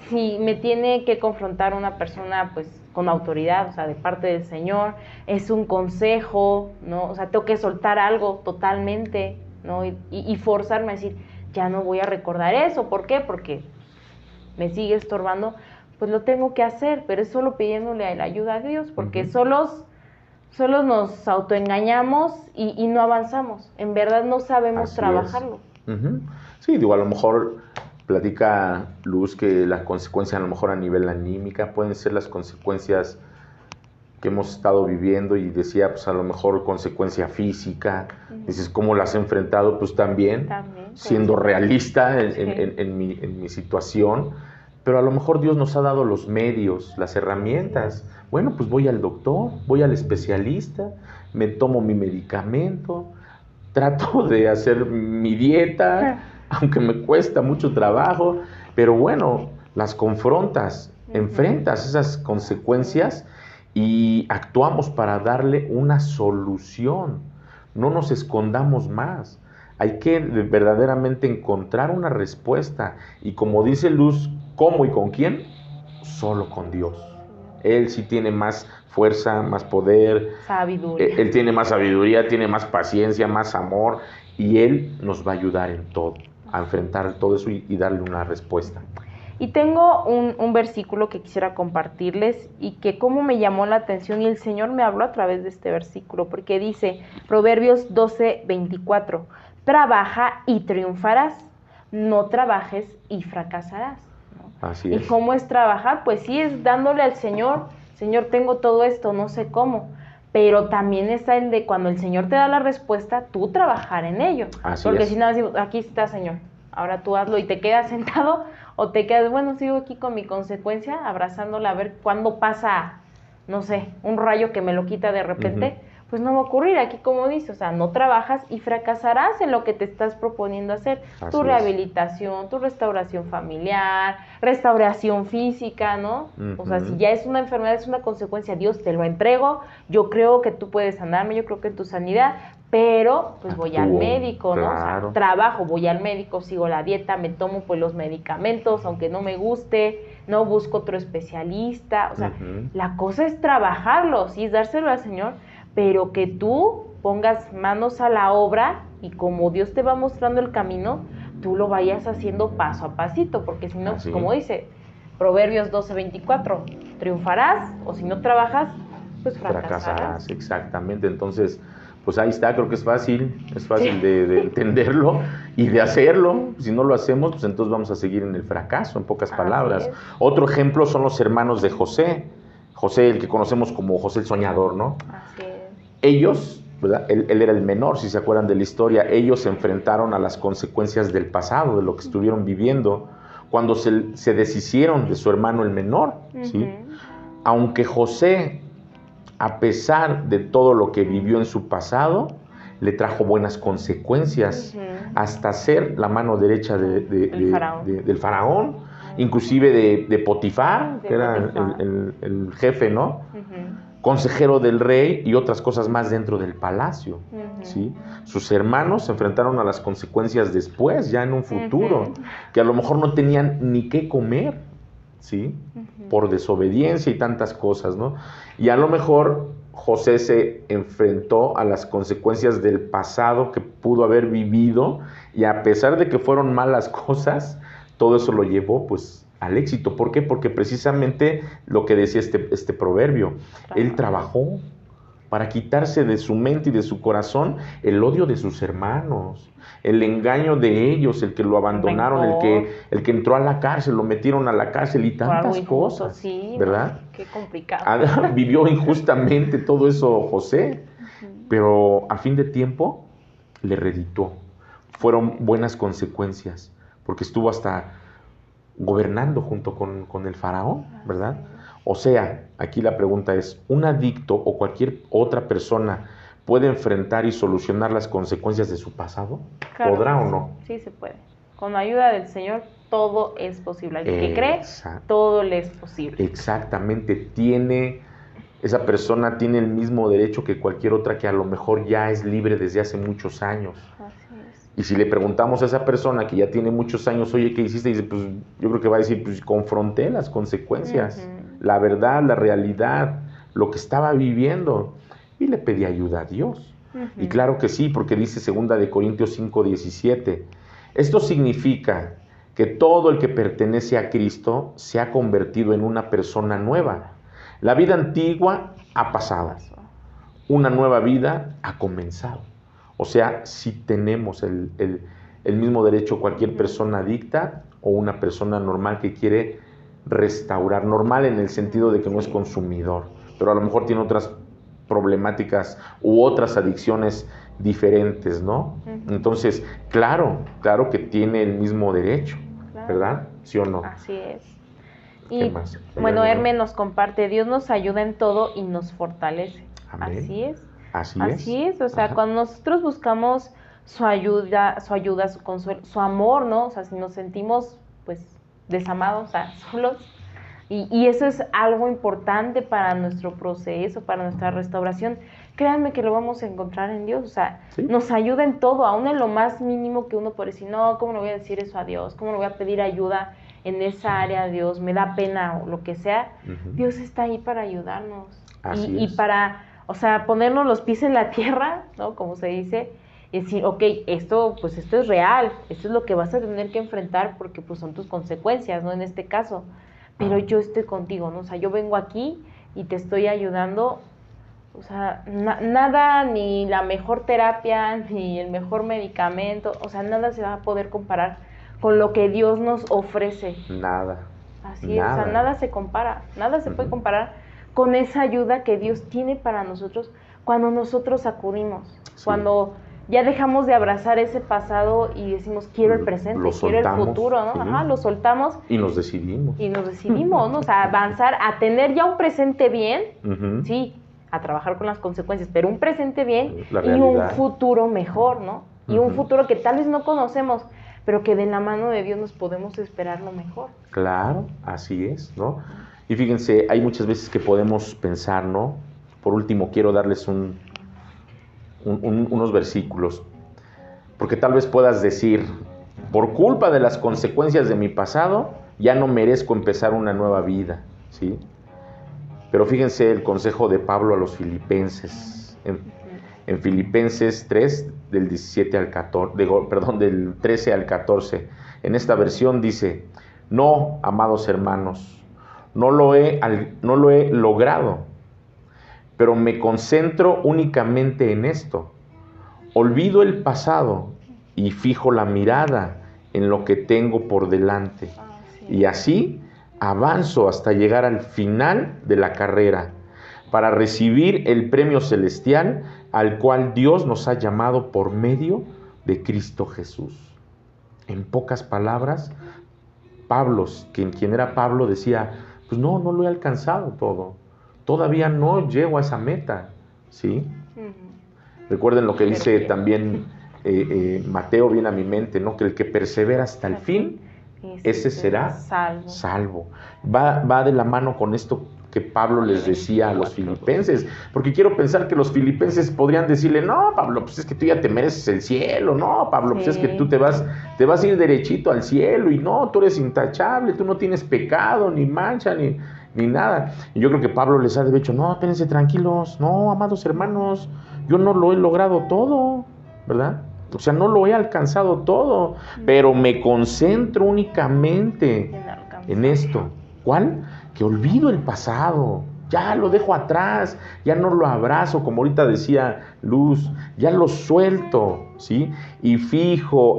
Si me tiene que confrontar una persona, pues, con autoridad, o sea, de parte del Señor, es un consejo, ¿no? O sea, tengo que soltar algo totalmente, ¿no? Y forzarme a decir, ya no voy a recordar eso. ¿Por qué? Porque me sigue estorbando, pues lo tengo que hacer, pero es solo pidiéndole la ayuda a Dios, porque solos nos autoengañamos y no avanzamos. En verdad no sabemos Así trabajarlo. Sí, digo, a lo mejor platica Luz que las consecuencias a lo mejor a nivel anímica pueden ser las consecuencias que hemos estado viviendo, y decía, pues a lo mejor consecuencia física. Dices, ¿cómo las he enfrentado? Pues también siendo realista en mi situación, pero a lo mejor Dios nos ha dado los medios, las herramientas. Bueno, pues voy al doctor, voy al especialista, me tomo mi medicamento, trato de hacer mi dieta, aunque me cuesta mucho trabajo, pero bueno, las confrontas, enfrentas esas consecuencias y actuamos para darle una solución. No nos escondamos más. Hay que verdaderamente encontrar una respuesta. Y como dice Luz, ¿cómo y con quién? Solo con Dios. Él sí tiene más fuerza, más poder. Sabiduría. Él tiene más sabiduría, tiene más paciencia, más amor. Y Él nos va a ayudar en todo, a enfrentar todo eso y darle una respuesta. Y tengo un versículo que quisiera compartirles y que como me llamó la atención y el Señor me habló a través de este versículo, porque dice, Proverbios 12:24, trabaja y triunfarás, no trabajes y fracasarás, ¿no? Así es. ¿Y cómo es trabajar? Pues sí, es dándole al Señor, Señor, tengo todo esto, no sé cómo, pero también está el de cuando el Señor te da la respuesta, tú trabajar en ello. Así porque es. si nada, decimos, aquí está, Señor, ahora tú hazlo y te quedas sentado o te quedas, bueno, sigo aquí con mi consecuencia, abrazándola a ver cuándo pasa, no sé, un rayo que me lo quita de repente, pues no va a ocurrir. Aquí, como dice, o sea, no trabajas y fracasarás en lo que te estás proponiendo hacer. Así Tu es. rehabilitación, tu restauración familiar, restauración física, ¿no? O sea, si Ujú. ya es una enfermedad, es una consecuencia, Dios te lo entrego, yo creo que tú puedes sanarme, yo creo que en tu sanidad, pero pues voy al Actúo, médico, ¿no? O sea, claro. trabajo, voy al médico, sigo la dieta, me tomo pues los medicamentos, aunque no me guste, no busco otro especialista, o sea, Ujú. la cosa es trabajarlo, sí, es dárselo al Señor, pero que tú pongas manos a la obra y como Dios te va mostrando el camino, tú lo vayas haciendo paso a pasito, porque si no, Así. como dice Proverbios 12:24, triunfarás o si no trabajas, pues fracasarás. Exactamente. Entonces, pues ahí está, creo que es fácil Sí. de entenderlo y de hacerlo. Si no lo hacemos, pues entonces vamos a seguir en el fracaso, en pocas Así palabras. es. Otro ejemplo son los hermanos de José. José, el que conocemos como José el Soñador, ¿no? Así es. Ellos, ¿verdad? Él era el menor, si se acuerdan de la historia. Ellos se enfrentaron a las consecuencias del pasado, de lo que estuvieron viviendo, cuando se deshicieron de su hermano el menor, ¿sí? Ujú. Aunque José, a pesar de todo lo que vivió en su pasado, le trajo buenas consecuencias, Ujú. hasta ser la mano derecha El faraón. del faraón, inclusive de Potifar, De que era Potifar. el jefe, ¿no? Ujú. Consejero del rey y otras cosas más dentro del palacio, Ujú. ¿sí? Sus hermanos se enfrentaron a las consecuencias después, ya en un futuro, Ujú. que a lo mejor no tenían ni qué comer, ¿sí? Ujú. Por desobediencia y tantas cosas, ¿no? Y a lo mejor José se enfrentó a las consecuencias del pasado que pudo haber vivido y a pesar de que fueron malas cosas, todo eso lo llevó pues al éxito. ¿Por qué? Porque precisamente lo que decía este proverbio, él trabajó para quitarse de su mente y de su corazón el odio de sus hermanos, el engaño de ellos, el que lo abandonaron, Rencor. el que entró a la cárcel, lo metieron a la cárcel y Por algo tantas injusto, cosas, sí, ¿verdad? ¿no? Qué complicado. Vivió injustamente todo eso José, Ujú. pero a fin de tiempo le reditó. Fueron buenas consecuencias, porque estuvo hasta gobernando junto con el faraón, ¿verdad? O sea, aquí la pregunta es, ¿un adicto o cualquier otra persona puede enfrentar y solucionar las consecuencias de su pasado? Claro ¿Podrá que o sí. no? Sí se puede. Con la ayuda del Señor todo es posible. Al que cree, Exacto. todo le es posible. Exactamente, esa persona tiene el mismo derecho que cualquier otra que a lo mejor ya es libre desde hace muchos años. Así es. Y si le preguntamos a esa persona que ya tiene muchos años, oye, ¿qué hiciste? Y dice, pues yo creo que va a decir, pues confronté las consecuencias, Ujú. la verdad, la realidad, lo que estaba viviendo. Y le pedí ayuda a Dios. Y Ujú. claro que sí, porque dice 2 Corintios 5:17. Esto significa que todo el que pertenece a Cristo se ha convertido en una persona nueva. La vida antigua ha pasado, una nueva vida ha comenzado. O sea, si tenemos el mismo derecho cualquier persona adicta o una persona normal que quiere restaurar, normal en el sentido de que no es consumidor, pero a lo mejor tiene otras problemáticas u otras adicciones diferentes, ¿no? Ujú. Entonces, claro que tiene el mismo derecho, Claro. ¿verdad? ¿Sí o no? Así es. ¿Qué Y más? bueno, Herme nos comparte, Dios nos ayuda en todo y nos fortalece. Amén. Así es. Así Así es. es, o sea, Ajá. cuando nosotros buscamos su ayuda, su consuelo, su amor, ¿no? O sea, si nos sentimos, pues, desamados, o sea, solos, y eso es algo importante para nuestro proceso, para nuestra restauración, créanme que lo vamos a encontrar en Dios, o sea, ¿Sí? nos ayuda en todo, aún en lo más mínimo que uno puede decir, no, ¿cómo le voy a decir eso a Dios? ¿Cómo le voy a pedir ayuda en esa área a Dios? Me da pena o lo que sea. Ujú. Dios está ahí para ayudarnos Así y es. para, o sea, ponernos los pies en la tierra, ¿no? Como se dice, y decir, ok, esto es real, esto es lo que vas a tener que enfrentar porque pues son tus consecuencias, ¿no? En este caso, pero yo estoy contigo, ¿no? O sea, yo vengo aquí y te estoy ayudando, o sea, nada, ni la mejor terapia, ni el mejor medicamento, o sea, nada se va a poder comparar con lo que Dios nos ofrece. Nada. Así es, o sea, nada se compara, nada se puede comparar con esa ayuda que Dios tiene para nosotros cuando nosotros acudimos, Sí. cuando ya dejamos de abrazar ese pasado y decimos, quiero el presente, Lo quiero el soltamos, futuro, ¿no? sí. Ajá, lo soltamos Y nos decidimos. y nos decidimos, ¿no? O sea, avanzar a tener ya un presente bien, Ujú. sí, a trabajar con las consecuencias, pero un presente bien La y un realidad. futuro mejor, ¿no? Y un Ujú. futuro que tal vez no conocemos, pero que de la mano de Dios nos podemos esperar lo mejor. Claro, así es, ¿no? Y fíjense, hay muchas veces que podemos pensar, ¿no? Por último, quiero darles unos versículos, porque tal vez puedas decir, por culpa de las consecuencias de mi pasado, ya no merezco empezar una nueva vida, ¿sí? Pero fíjense el consejo de Pablo a los filipenses, en Filipenses 3, del 17 al 14, del 13 al 14. En esta versión dice, no, amados hermanos, no lo he logrado, pero me concentro únicamente en esto. Olvido el pasado y fijo la mirada en lo que tengo por delante. Y así avanzo hasta llegar al final de la carrera, para recibir el premio celestial al cual Dios nos ha llamado por medio de Cristo Jesús. En pocas palabras, Pablo, quien era Pablo, decía, pues no lo he alcanzado todo. Todavía no llego a esa meta, ¿sí? Recuerden lo que dice también Mateo, viene a mi mente, ¿no? Que el que persevera hasta el fin, ese será salvo. Va de la mano con esto que Pablo les decía a los filipenses, porque quiero pensar que los filipenses podrían decirle, no, Pablo, pues es que tú ya te mereces el cielo, no, Pablo, pues es que tú te vas a ir derechito al cielo, y no, tú eres intachable, tú no tienes pecado, ni mancha, ni nada. Y yo creo que Pablo les ha de haber dicho, no, espérense tranquilos, no, amados hermanos, yo no lo he logrado todo, ¿verdad? O sea, no lo he alcanzado todo, pero me concentro únicamente en esto. ¿Cuál? Que olvido el pasado, ya lo dejo atrás, ya no lo abrazo, como ahorita decía Luz, ya lo suelto, ¿sí? Y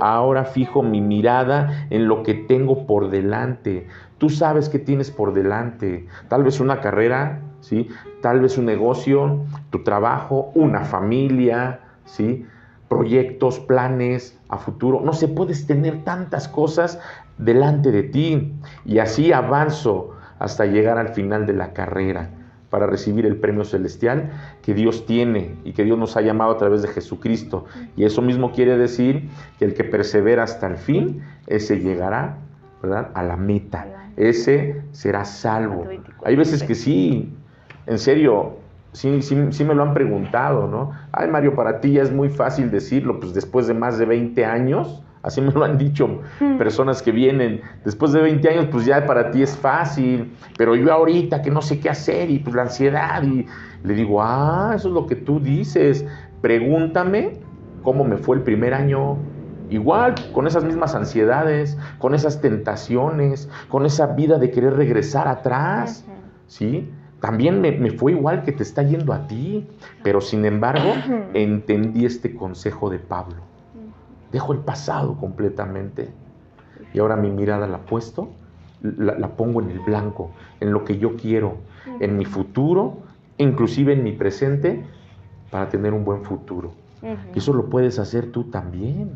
ahora fijo mi mirada en lo que tengo por delante. Tú sabes qué tienes por delante, tal vez una carrera, ¿sí? Tal vez un negocio, tu trabajo, una familia, ¿sí? Proyectos, planes a futuro. No sé, puedes tener tantas cosas delante de ti, y así avanzo hasta llegar al final de la carrera para recibir el premio celestial que Dios tiene y que Dios nos ha llamado a través de Jesucristo. Y eso mismo quiere decir que el que persevera hasta el fin, ese llegará, ¿verdad?, a la meta. Ese será salvo. Hay veces que sí, en serio, sí me lo han preguntado, ¿no? Ay, Mario, para ti ya es muy fácil decirlo, pues después de más de 20 años, así me lo han dicho personas que vienen, después de 20 años, pues ya para ti es fácil, pero yo ahorita que no sé qué hacer, y pues la ansiedad, y le digo, eso es lo que tú dices, pregúntame cómo me fue el primer año, igual, con esas mismas ansiedades, con esas tentaciones, con esa vida de querer regresar atrás, ¿sí? También me fue igual que te está yendo a ti, pero sin embargo entendí este consejo de Pablo. Dejo el pasado completamente y ahora mi mirada la pongo en el blanco, en lo que yo quiero, en mi futuro, inclusive en mi presente, para tener un buen futuro. Y eso lo puedes hacer tú también.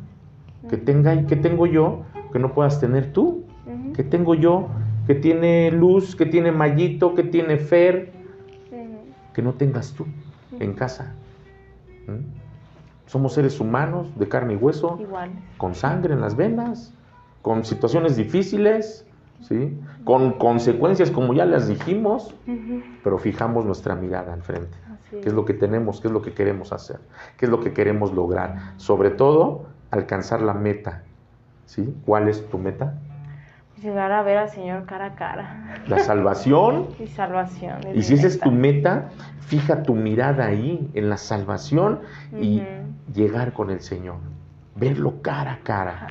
¿Qué tengo yo que no puedas tener tú? ¿Qué tengo yo que tiene Luz, que tiene Mayito, que tiene Fer, que no tengas tú en casa? Somos seres humanos de carne y hueso, igual, con sangre en las venas, con situaciones difíciles, ¿sí?, con consecuencias como ya las dijimos, pero fijamos nuestra mirada al frente. ¿Qué es lo que tenemos? ¿Qué es lo que queremos hacer? ¿Qué es lo que queremos lograr? Sobre todo, alcanzar la meta, ¿sí? ¿Cuál es tu meta? Llegar a ver al Señor cara a cara. La salvación. Y salvación. Y si esa es tu meta, fija tu mirada ahí, en la salvación, y llegar con el Señor. Verlo cara a cara.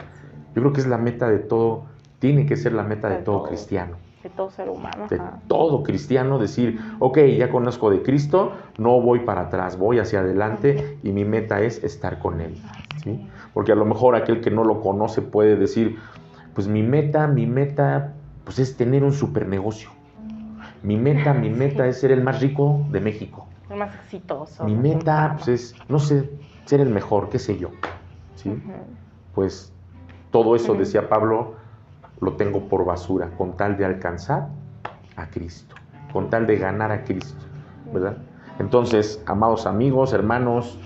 Yo creo que es la meta de todo, tiene que ser la meta de todo cristiano. De todo ser humano. De todo cristiano, decir, ok, ya conozco de Cristo, no voy para atrás, voy hacia adelante, y mi meta es estar con Él, ¿sí? Porque a lo mejor aquel que no lo conoce puede decir, pues mi meta, pues es tener un super negocio. Mi meta es ser el más rico de México. El más exitoso. Mi meta, pues es, no sé, ser el mejor, qué sé yo, ¿sí? Pues todo eso, decía Pablo, lo tengo por basura, con tal de alcanzar a Cristo, con tal de ganar a Cristo, ¿verdad? Entonces, amados amigos, hermanos,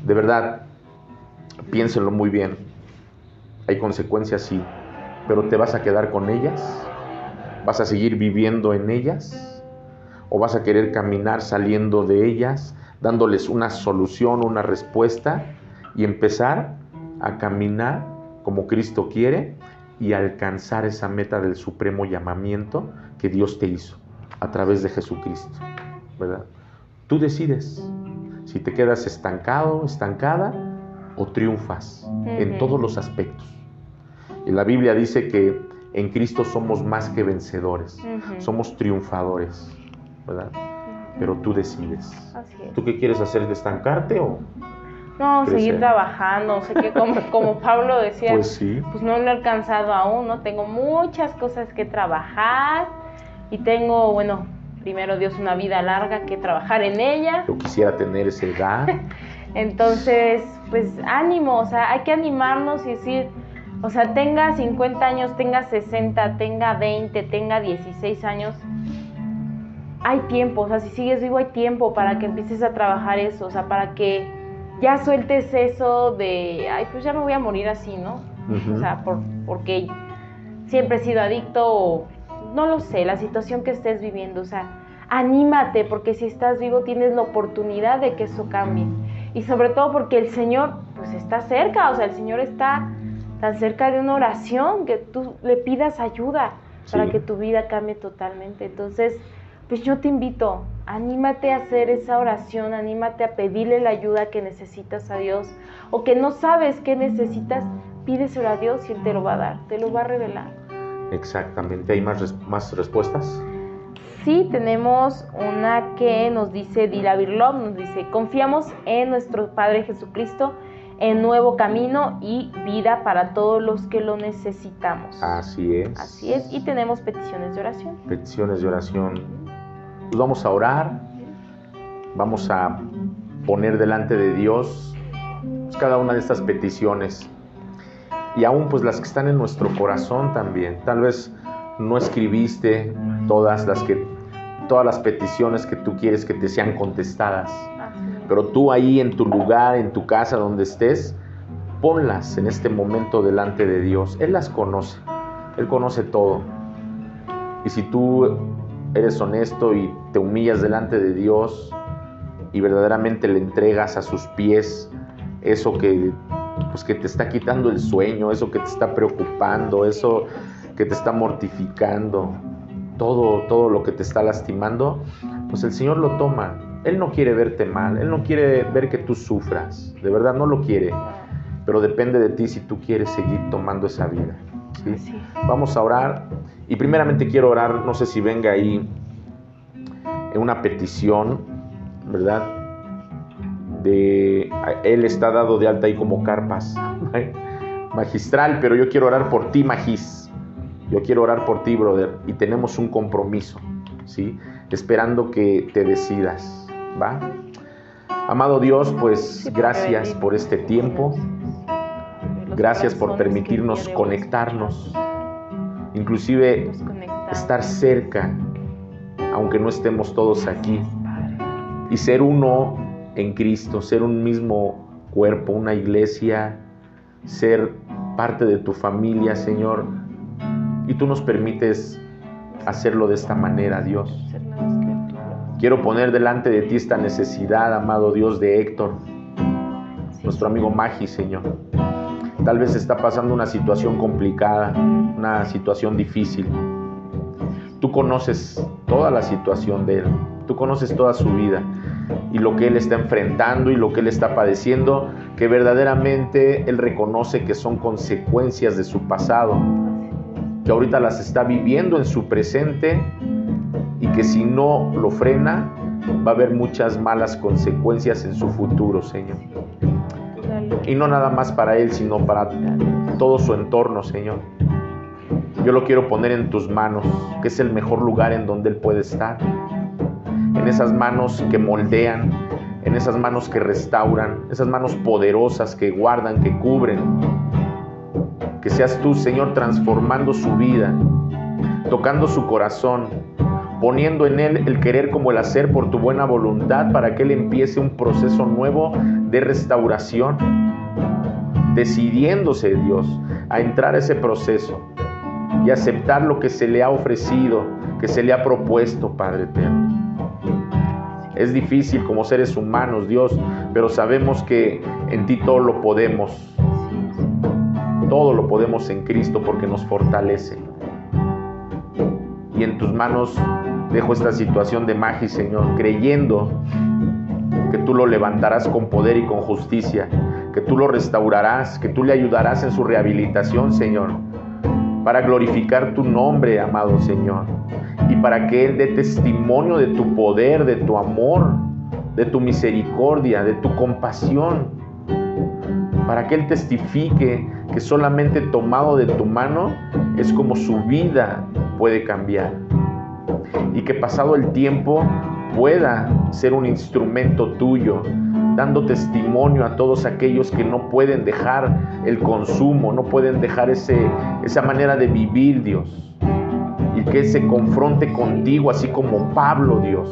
de verdad, piénsenlo muy bien. Hay consecuencias, sí, pero ¿te vas a quedar con ellas? ¿Vas a seguir viviendo en ellas? ¿O vas a querer caminar saliendo de ellas, dándoles una solución, una respuesta y empezar a caminar como Cristo quiere y alcanzar esa meta del supremo llamamiento que Dios te hizo a través de Jesucristo, ¿verdad? Tú decides si te quedas estancado, estancada o triunfas en todos los aspectos. Y la Biblia dice que en Cristo somos más que vencedores, somos triunfadores, ¿verdad? Pero tú decides. Así es. ¿Tú qué quieres hacer? ¿Estancarte o No, crecer? seguir trabajando, sé que como Pablo decía, Pues sí. pues no lo he alcanzado aún, ¿no? Tengo muchas cosas que trabajar y tengo, bueno, primero Dios, una vida larga que trabajar en ella. Yo quisiera tener esa edad. Entonces, pues ánimo, o sea, hay que animarnos y decir, o sea, tenga 50 años, tenga 60, tenga 20, tenga 16 años, hay tiempo, o sea, si sigues vivo hay tiempo para que empieces a trabajar eso, o sea, para que ya sueltes eso de, ay, pues ya me voy a morir así, ¿no? O sea, porque siempre he sido adicto o no lo sé, la situación que estés viviendo, o sea, anímate, porque si estás vivo tienes la oportunidad de que eso cambie. Y sobre todo porque el Señor, pues está cerca, o sea, el Señor está tan cerca de una oración que tú le pidas ayuda para que tu vida cambie totalmente. Entonces, pues yo te invito, anímate a hacer esa oración, anímate a pedirle la ayuda que necesitas a Dios, o que no sabes qué necesitas, pídeselo a Dios y Él te lo va a dar, te lo va a revelar. Exactamente. ¿Hay más respuestas? Sí, tenemos una que nos dice Dila Birlov, nos dice, confiamos en nuestro Padre Jesucristo, en nuevo camino y vida para todos los que lo necesitamos. Así es. Así es, y tenemos peticiones de oración. Peticiones de oración. Pues vamos a orar, vamos a poner delante de Dios pues, cada una de estas peticiones y aún pues las que están en nuestro corazón también. Tal vez no escribiste todas las peticiones que tú quieres que te sean contestadas, pero tú ahí en tu lugar, en tu casa, donde estés, ponlas en este momento delante de Dios. Él las conoce, Él conoce todo. Y si tú eres honesto y te humillas delante de Dios y verdaderamente le entregas a sus pies eso que te está quitando el sueño, eso que te está preocupando, eso que te está mortificando, todo lo que te está lastimando, pues el Señor lo toma. Él no quiere verte mal, Él no quiere ver que tú sufras, de verdad no lo quiere, pero depende de ti si tú quieres seguir tomando esa vida, ¿sí? Sí. Vamos a orar y primeramente quiero orar, no sé si venga ahí una petición, ¿verdad? Él está dado de alta ahí como Carpas magistral, pero yo quiero orar por ti, Magis. Yo quiero orar por ti, brother, y tenemos un compromiso, ¿sí? Esperando que te decidas, ¿va? Amado Dios, pues gracias por este tiempo, gracias por permitirnos conectarnos, inclusive estar cerca, aunque no estemos todos aquí, y ser uno en Cristo, ser un mismo cuerpo, una iglesia, ser parte de tu familia, Señor. Y tú nos permites hacerlo de esta manera, Dios. Quiero poner delante de ti esta necesidad, amado Dios, de Héctor, nuestro amigo Magi, Señor. Tal vez está pasando una situación complicada, una situación difícil. Tú conoces toda la situación de él, tú conoces toda su vida y lo que él está enfrentando y lo que él está padeciendo, que verdaderamente él reconoce que son consecuencias de su pasado, que ahorita las está viviendo en su presente y que si no lo frena va a haber muchas malas consecuencias en su futuro, Señor. Y no nada más para él, sino para todo su entorno, Señor. Yo lo quiero poner en tus manos, que es el mejor lugar en donde él puede estar. En esas manos que moldean, en esas manos que restauran, esas manos poderosas que guardan, que cubren. Que seas tú, Señor, transformando su vida, tocando su corazón, poniendo en él el querer como el hacer por tu buena voluntad, para que él empiece un proceso nuevo de restauración, decidiéndose, Dios, a entrar a ese proceso y aceptar lo que se le ha ofrecido, que se le ha propuesto, Padre eterno. Es difícil como seres humanos, Dios, pero sabemos que en ti todo lo podemos. Todo lo podemos en Cristo porque nos fortalece. Y en tus manos dejo esta situación de Magi, Señor, creyendo que tú lo levantarás con poder y con justicia, que tú lo restaurarás, que tú le ayudarás en su rehabilitación, Señor, para glorificar tu nombre, amado Señor, y para que Él dé testimonio de tu poder, de tu amor, de tu misericordia, de tu compasión, para que Él testifique que solamente tomado de tu mano es como su vida puede cambiar, y que pasado el tiempo pueda ser un instrumento tuyo, dando testimonio a todos aquellos que no pueden dejar el consumo, no pueden dejar esa manera de vivir, Dios, y que se confronte contigo, así como Pablo, Dios,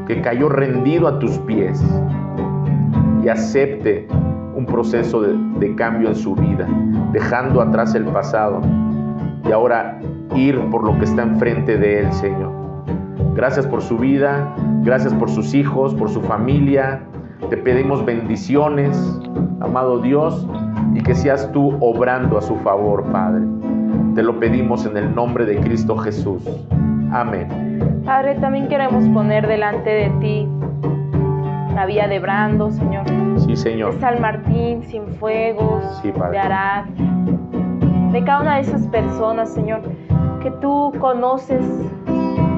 que cayó rendido a tus pies y acepte un proceso de cambio en su vida, dejando atrás el pasado y ahora ir por lo que está enfrente de él, Señor. Gracias por su vida, gracias por sus hijos, por su familia. Te pedimos bendiciones, amado Dios, y que seas tú obrando a su favor, Padre. Te lo pedimos en el nombre de Cristo Jesús. Amén. Padre, también queremos poner delante de ti la vía de Brando, Señor. Sí, Señor. De San Martín, Cienfuegos, Sí, Padre. de Arad, de cada una de esas personas, Señor, que tú conoces,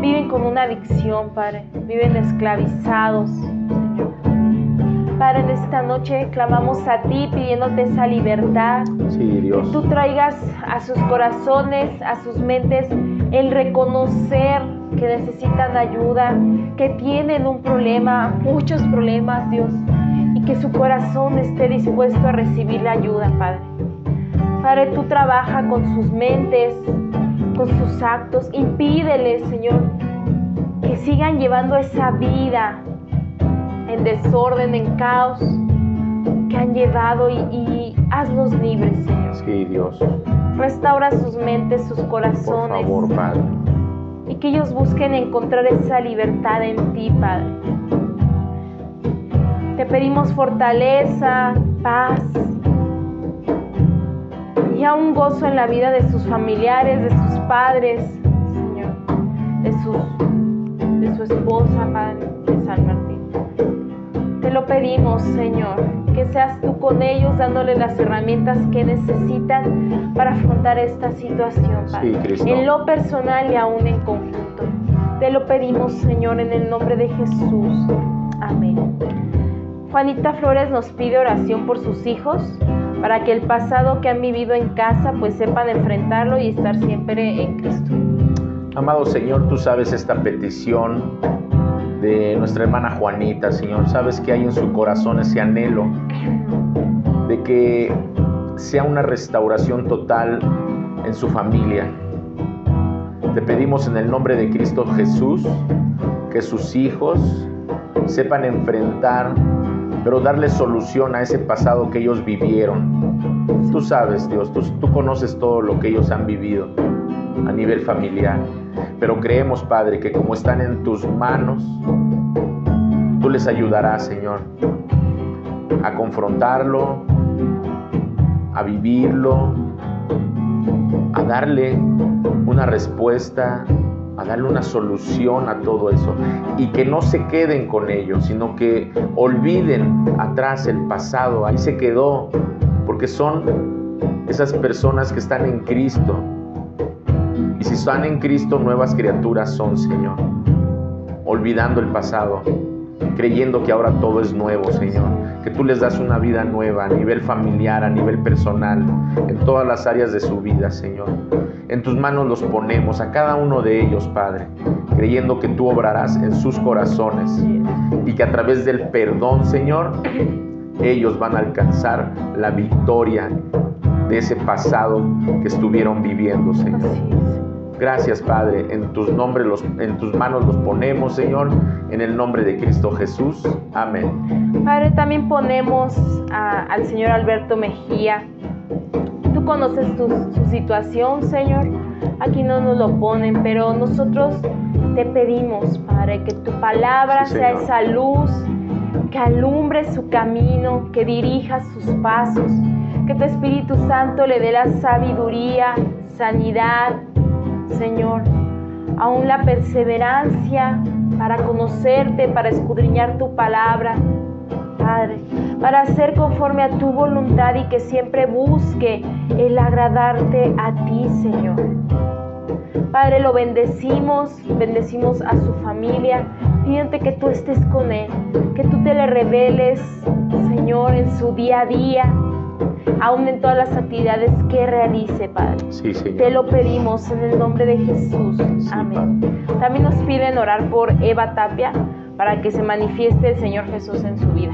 viven con una adicción, Padre, viven esclavizados, Señor. Padre, en esta noche clamamos a ti pidiéndote esa libertad, Sí, Dios. que tú traigas a sus corazones, a sus mentes, el reconocer que necesitan ayuda, que tienen un problema, muchos problemas, Dios, y que su corazón esté dispuesto a recibir la ayuda, Padre. Padre, tú trabaja con sus mentes, con sus actos, impídeles, Señor, que sigan llevando esa vida en desorden, en caos, que han llevado y hazlos libres, Señor. Sí, Dios. Restaura sus mentes, sus corazones. Por favor, Padre. Y que ellos busquen encontrar esa libertad en ti, Padre. Te pedimos fortaleza, paz y aún gozo en la vida de sus familiares, de sus padres, Señor, de su esposa, Padre, de San Martín. Te lo pedimos, Señor, que seas tú con ellos dándole las herramientas que necesitan para afrontar esta situación, Padre. Sí, Cristo. En lo personal y aún en conjunto. Te lo pedimos, Señor, en el nombre de Jesús. Amén. Juanita Flores nos pide oración por sus hijos, para que el pasado que han vivido en casa, pues sepan enfrentarlo y estar siempre en Cristo. Amado Señor, tú sabes esta petición de nuestra hermana Juanita, Señor. Sabes que hay en su corazón ese anhelo de que sea una restauración total en su familia. Te pedimos en el nombre de Cristo Jesús que sus hijos sepan enfrentar, pero darle solución a ese pasado que ellos vivieron. Tú sabes, Dios, tú conoces todo lo que ellos han vivido a nivel familiar, pero creemos, Padre, que como están en tus manos, tú les ayudarás, Señor, a confrontarlo, a vivirlo, a darle una respuesta, a darle una solución a todo eso, y que no se queden con ello, sino que olviden atrás el pasado. Ahí se quedó, porque son esas personas que están en Cristo, y si están en Cristo, nuevas criaturas son, Señor, olvidando el pasado, creyendo que ahora todo es nuevo, Señor, que tú les das una vida nueva a nivel familiar, a nivel personal, en todas las áreas de su vida, Señor. En tus manos los ponemos, a cada uno de ellos, Padre, creyendo que tú obrarás en sus corazones y que a través del perdón, Señor, ellos van a alcanzar la victoria de ese pasado que estuvieron viviendo, Señor. Gracias, Padre. En tus manos los ponemos, Señor, en el nombre de Cristo Jesús. Amén. Padre, también ponemos al señor Alberto Mejía. Tú conoces su situación, Señor. Aquí no nos lo ponen, pero nosotros te pedimos, Padre, que tu palabra sea esa luz que alumbre su camino, que dirija sus pasos, que tu Espíritu Santo le dé la sabiduría, sanidad, Señor, aún la perseverancia para conocerte, para escudriñar tu palabra, Padre, para hacer conforme a tu voluntad y que siempre busque el agradarte a ti, Señor. Padre, lo bendecimos a su familia, pidiéndote que tú estés con él, que tú te le reveles, Señor, en su día a día, aún en todas las actividades que realice, Padre. Sí, Señor. Te lo pedimos en el nombre de Jesús. Sí, amén. Padre. También nos piden orar por Eva Tapia para que se manifieste el Señor Jesús en su vida.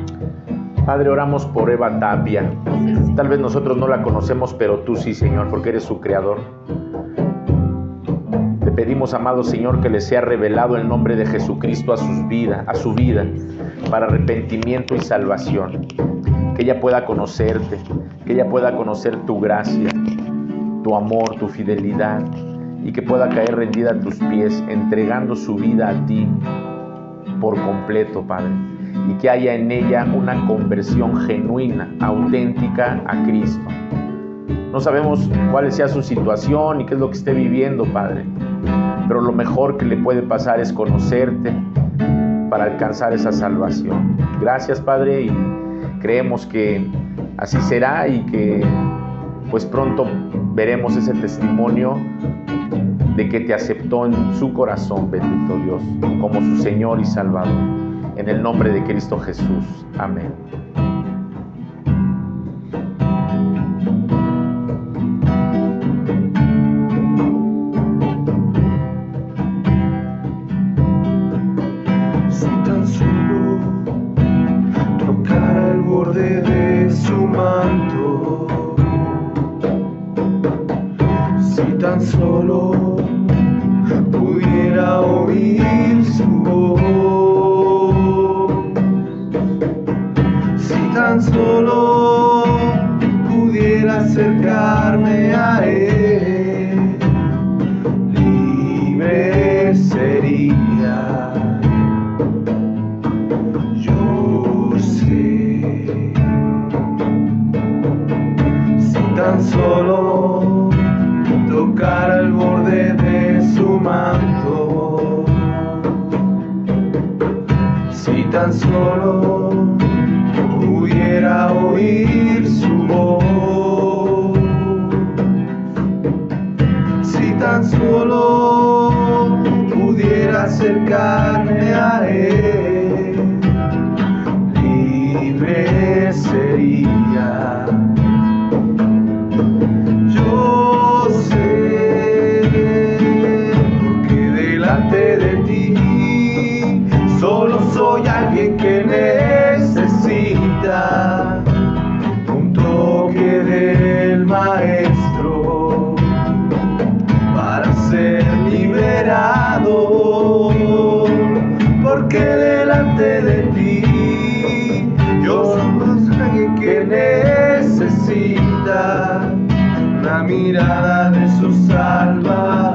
Padre, oramos por Eva Tapia. Tal vez nosotros no la conocemos, pero tú sí, Señor, porque eres su creador. Te pedimos, amado Señor, que le sea revelado el nombre de Jesucristo a su vida, para arrepentimiento y salvación. Que ella pueda conocerte, que ella pueda conocer tu gracia, tu amor, tu fidelidad, y que pueda caer rendida a tus pies, entregando su vida a ti por completo, Padre, y que haya en ella una conversión genuina, auténtica a Cristo. No sabemos cuál sea su situación y qué es lo que esté viviendo, Padre, pero lo mejor que le puede pasar es conocerte para alcanzar esa salvación. Gracias, Padre, y creemos que así será y que pues pronto veremos ese testimonio de que te aceptó en su corazón, bendito Dios, como su Señor y Salvador. En el nombre de Cristo Jesús. Amén. Si tan solo tocara el borde de su manto, si tan solo pudiera oír su voz, si tan solo pudiera acercarme a él, libre sería. Yo sé, si tan solo tocara el borde de su manto, si tan solo pudiera oír su voz, si tan solo pudiera acercarme a él, libre sería. Yo sé, porque delante de ti solo soy alguien que necesita un toque del Maestro para ser liberado, porque delante de ti yo soy alguien que necesita la mirada de su Salvador.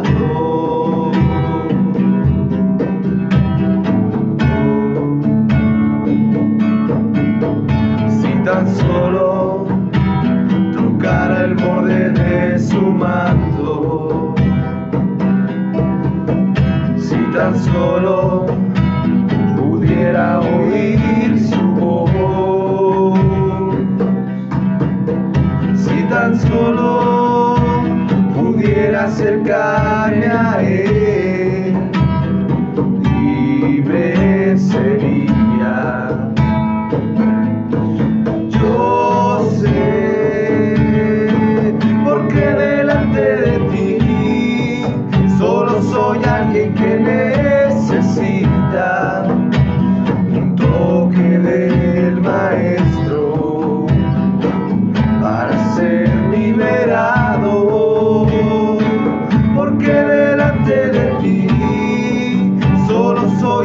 Si tan solo tocara el borde de su manto, si tan solo pudiera oír su voz, si tan solo pudiera acercarme a él, libre sería. Yo sé, porque delante de ti solo soy alguien que necesita un toque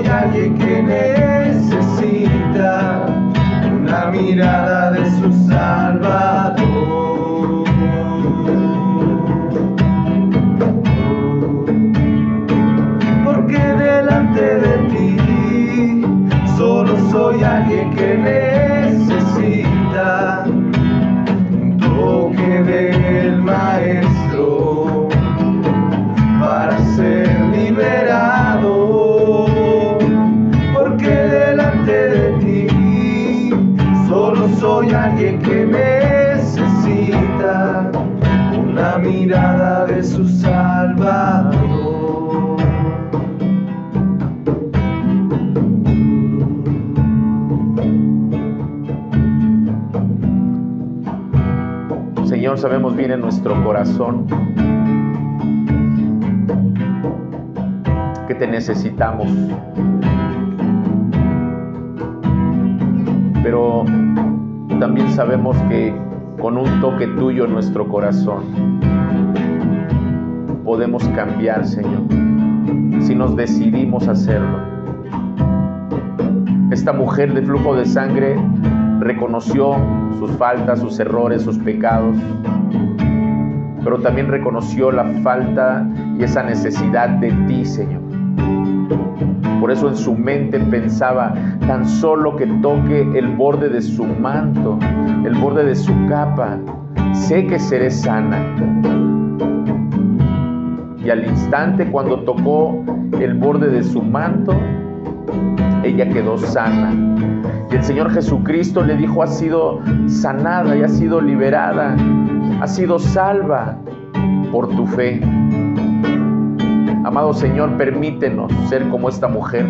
soy alguien que necesita una mirada de su Salvador. Porque delante de ti solo soy alguien que necesita un toque del Maestro para ser liberado. Porque delante de ti solo soy alguien que necesita una mirada de su Salvador. Señor, sabemos bien en nuestro corazón que te necesitamos, pero también sabemos que con un toque tuyo en nuestro corazón podemos cambiar, Señor, si nos decidimos hacerlo. Esta mujer de flujo de sangre reconoció sus faltas, sus errores, sus pecados, pero también reconoció la falta y esa necesidad de ti, Señor. Por eso en su mente pensaba, tan solo que toque el borde de su manto, el borde de su capa, sé que seré sana. Y al instante, cuando tocó el borde de su manto, ella quedó sana. Y el Señor Jesucristo le dijo, has sido sanada y has sido liberada, has sido salva por tu fe. Amado Señor, permítenos ser como esta mujer.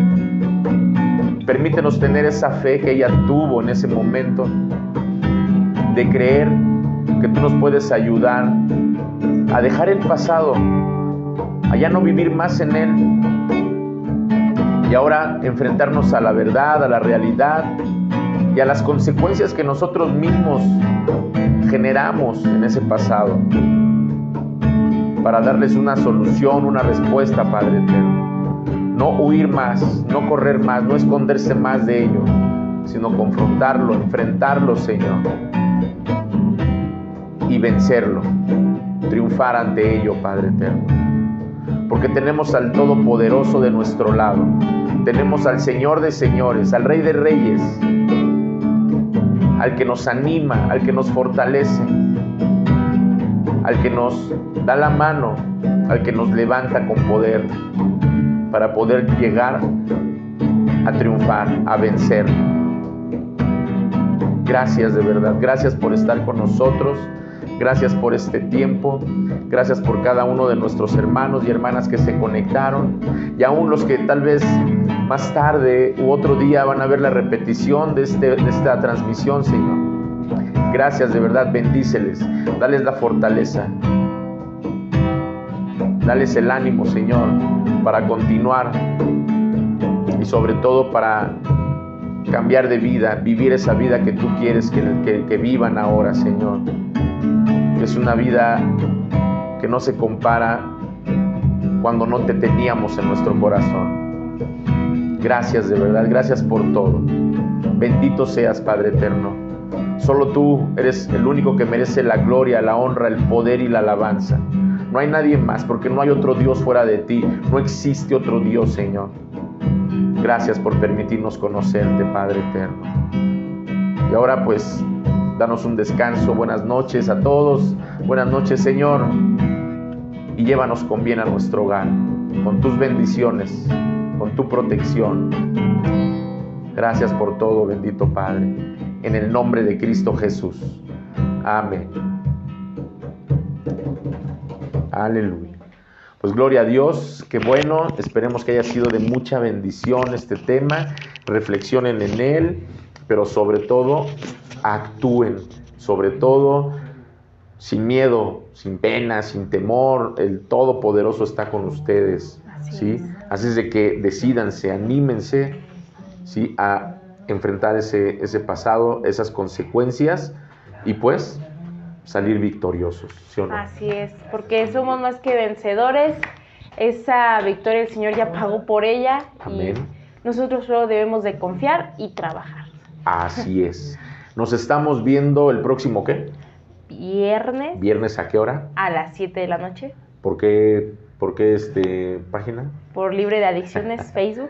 Permítenos tener esa fe que ella tuvo en ese momento, de creer que tú nos puedes ayudar a dejar el pasado, a ya no vivir más en él, y ahora enfrentarnos a la verdad, a la realidad y a las consecuencias que nosotros mismos generamos en ese pasado, para darles una solución, una respuesta, Padre eterno. No huir más, no correr más, no esconderse más de ello, sino confrontarlo, enfrentarlo, Señor, y vencerlo, triunfar ante ello, Padre eterno. Porque tenemos al Todopoderoso de nuestro lado, tenemos al Señor de señores, al Rey de reyes, al que nos anima, al que nos fortalece, al que nos da la mano, al que nos levanta con poder para poder llegar a triunfar, a vencer. Gracias de verdad, gracias por estar con nosotros, gracias por este tiempo, gracias por cada uno de nuestros hermanos y hermanas que se conectaron, y aún los que tal vez más tarde u otro día van a ver la repetición de esta transmisión, Señor. Gracias de verdad, bendíceles, dales la fortaleza, dales el ánimo, Señor, para continuar y sobre todo para cambiar de vida, vivir esa vida que tú quieres que vivan ahora, Señor. Es una vida que no se compara cuando no te teníamos en nuestro corazón. Gracias de verdad, gracias por todo. Bendito seas, Padre eterno. Solo tú eres el único que merece la gloria, la honra, el poder y la alabanza. No hay nadie más, porque no hay otro Dios fuera de ti. No existe otro Dios, Señor. Gracias por permitirnos conocerte, Padre eterno. Y ahora pues, danos un descanso. Buenas noches a todos. Buenas noches, Señor. Y llévanos con bien a nuestro hogar, con tus bendiciones, con tu protección. Gracias por todo, bendito Padre. En el nombre de Cristo Jesús. Amén. Aleluya. Pues gloria a Dios, qué bueno, esperemos que haya sido de mucha bendición este tema, reflexionen en él, pero sobre todo actúen, sobre todo sin miedo, sin pena, sin temor, el Todopoderoso está con ustedes, ¿sí? Así es de que decídanse, anímense, ¿sí?, a enfrentar ese pasado, esas consecuencias y pues salir victoriosos, ¿sí o no? Así es, porque somos más que vencedores. Esa victoria el Señor ya pagó por ella. Amén. Y nosotros solo debemos de confiar y trabajar. Así es. Nos estamos viendo el próximo, ¿qué? Viernes ¿Viernes a qué hora? a las 7 de la noche ¿Por qué página? por Libre de Adicciones Facebook.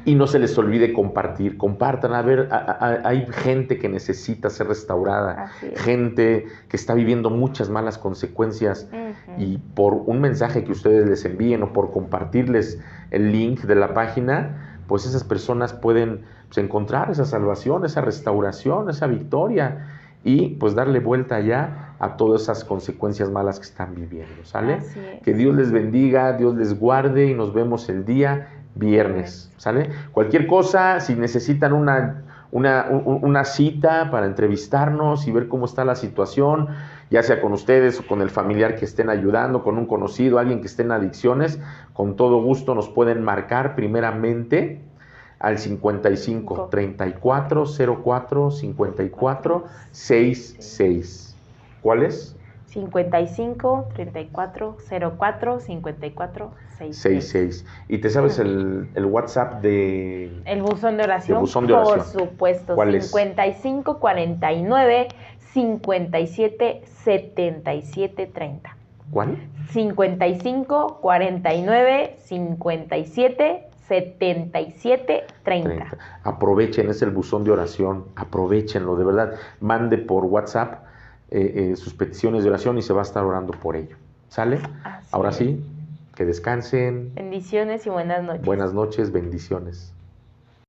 Y no se les olvide compartir, compartan, a ver, hay gente que necesita ser restaurada, Así es. gente que está viviendo muchas malas consecuencias Ujú. y por un mensaje que ustedes les envíen o por compartirles el link de la página, pues esas personas pueden pues, encontrar esa salvación, esa restauración, esa victoria y pues darle vuelta ya a todas esas consecuencias malas que están viviendo, ¿sale? Así es. Que Dios les bendiga, Dios les guarde y nos vemos el día viernes, ¿sale? Cualquier cosa, si necesitan una cita para entrevistarnos y ver cómo está la situación, ya sea con ustedes o con el familiar que estén ayudando, con un conocido, alguien que esté en adicciones, con todo gusto nos pueden marcar primeramente al 55 34 04 54 66. ¿Cuál es? 55 34 04 54 66. 66. ¿Y te sabes el WhatsApp de El buzón de oración. De buzón de oración. Por supuesto. ¿Cuál es? 55 49 57 77 30. cuál? 55 49 57 77 30. Aprovechen, es el buzón de oración, aprovechenlo, de verdad. Mande por WhatsApp sus peticiones de oración y se va a estar orando por ello. ¿Sale? Así Ahora es. sí, que descansen. Bendiciones y buenas noches. Buenas noches, bendiciones.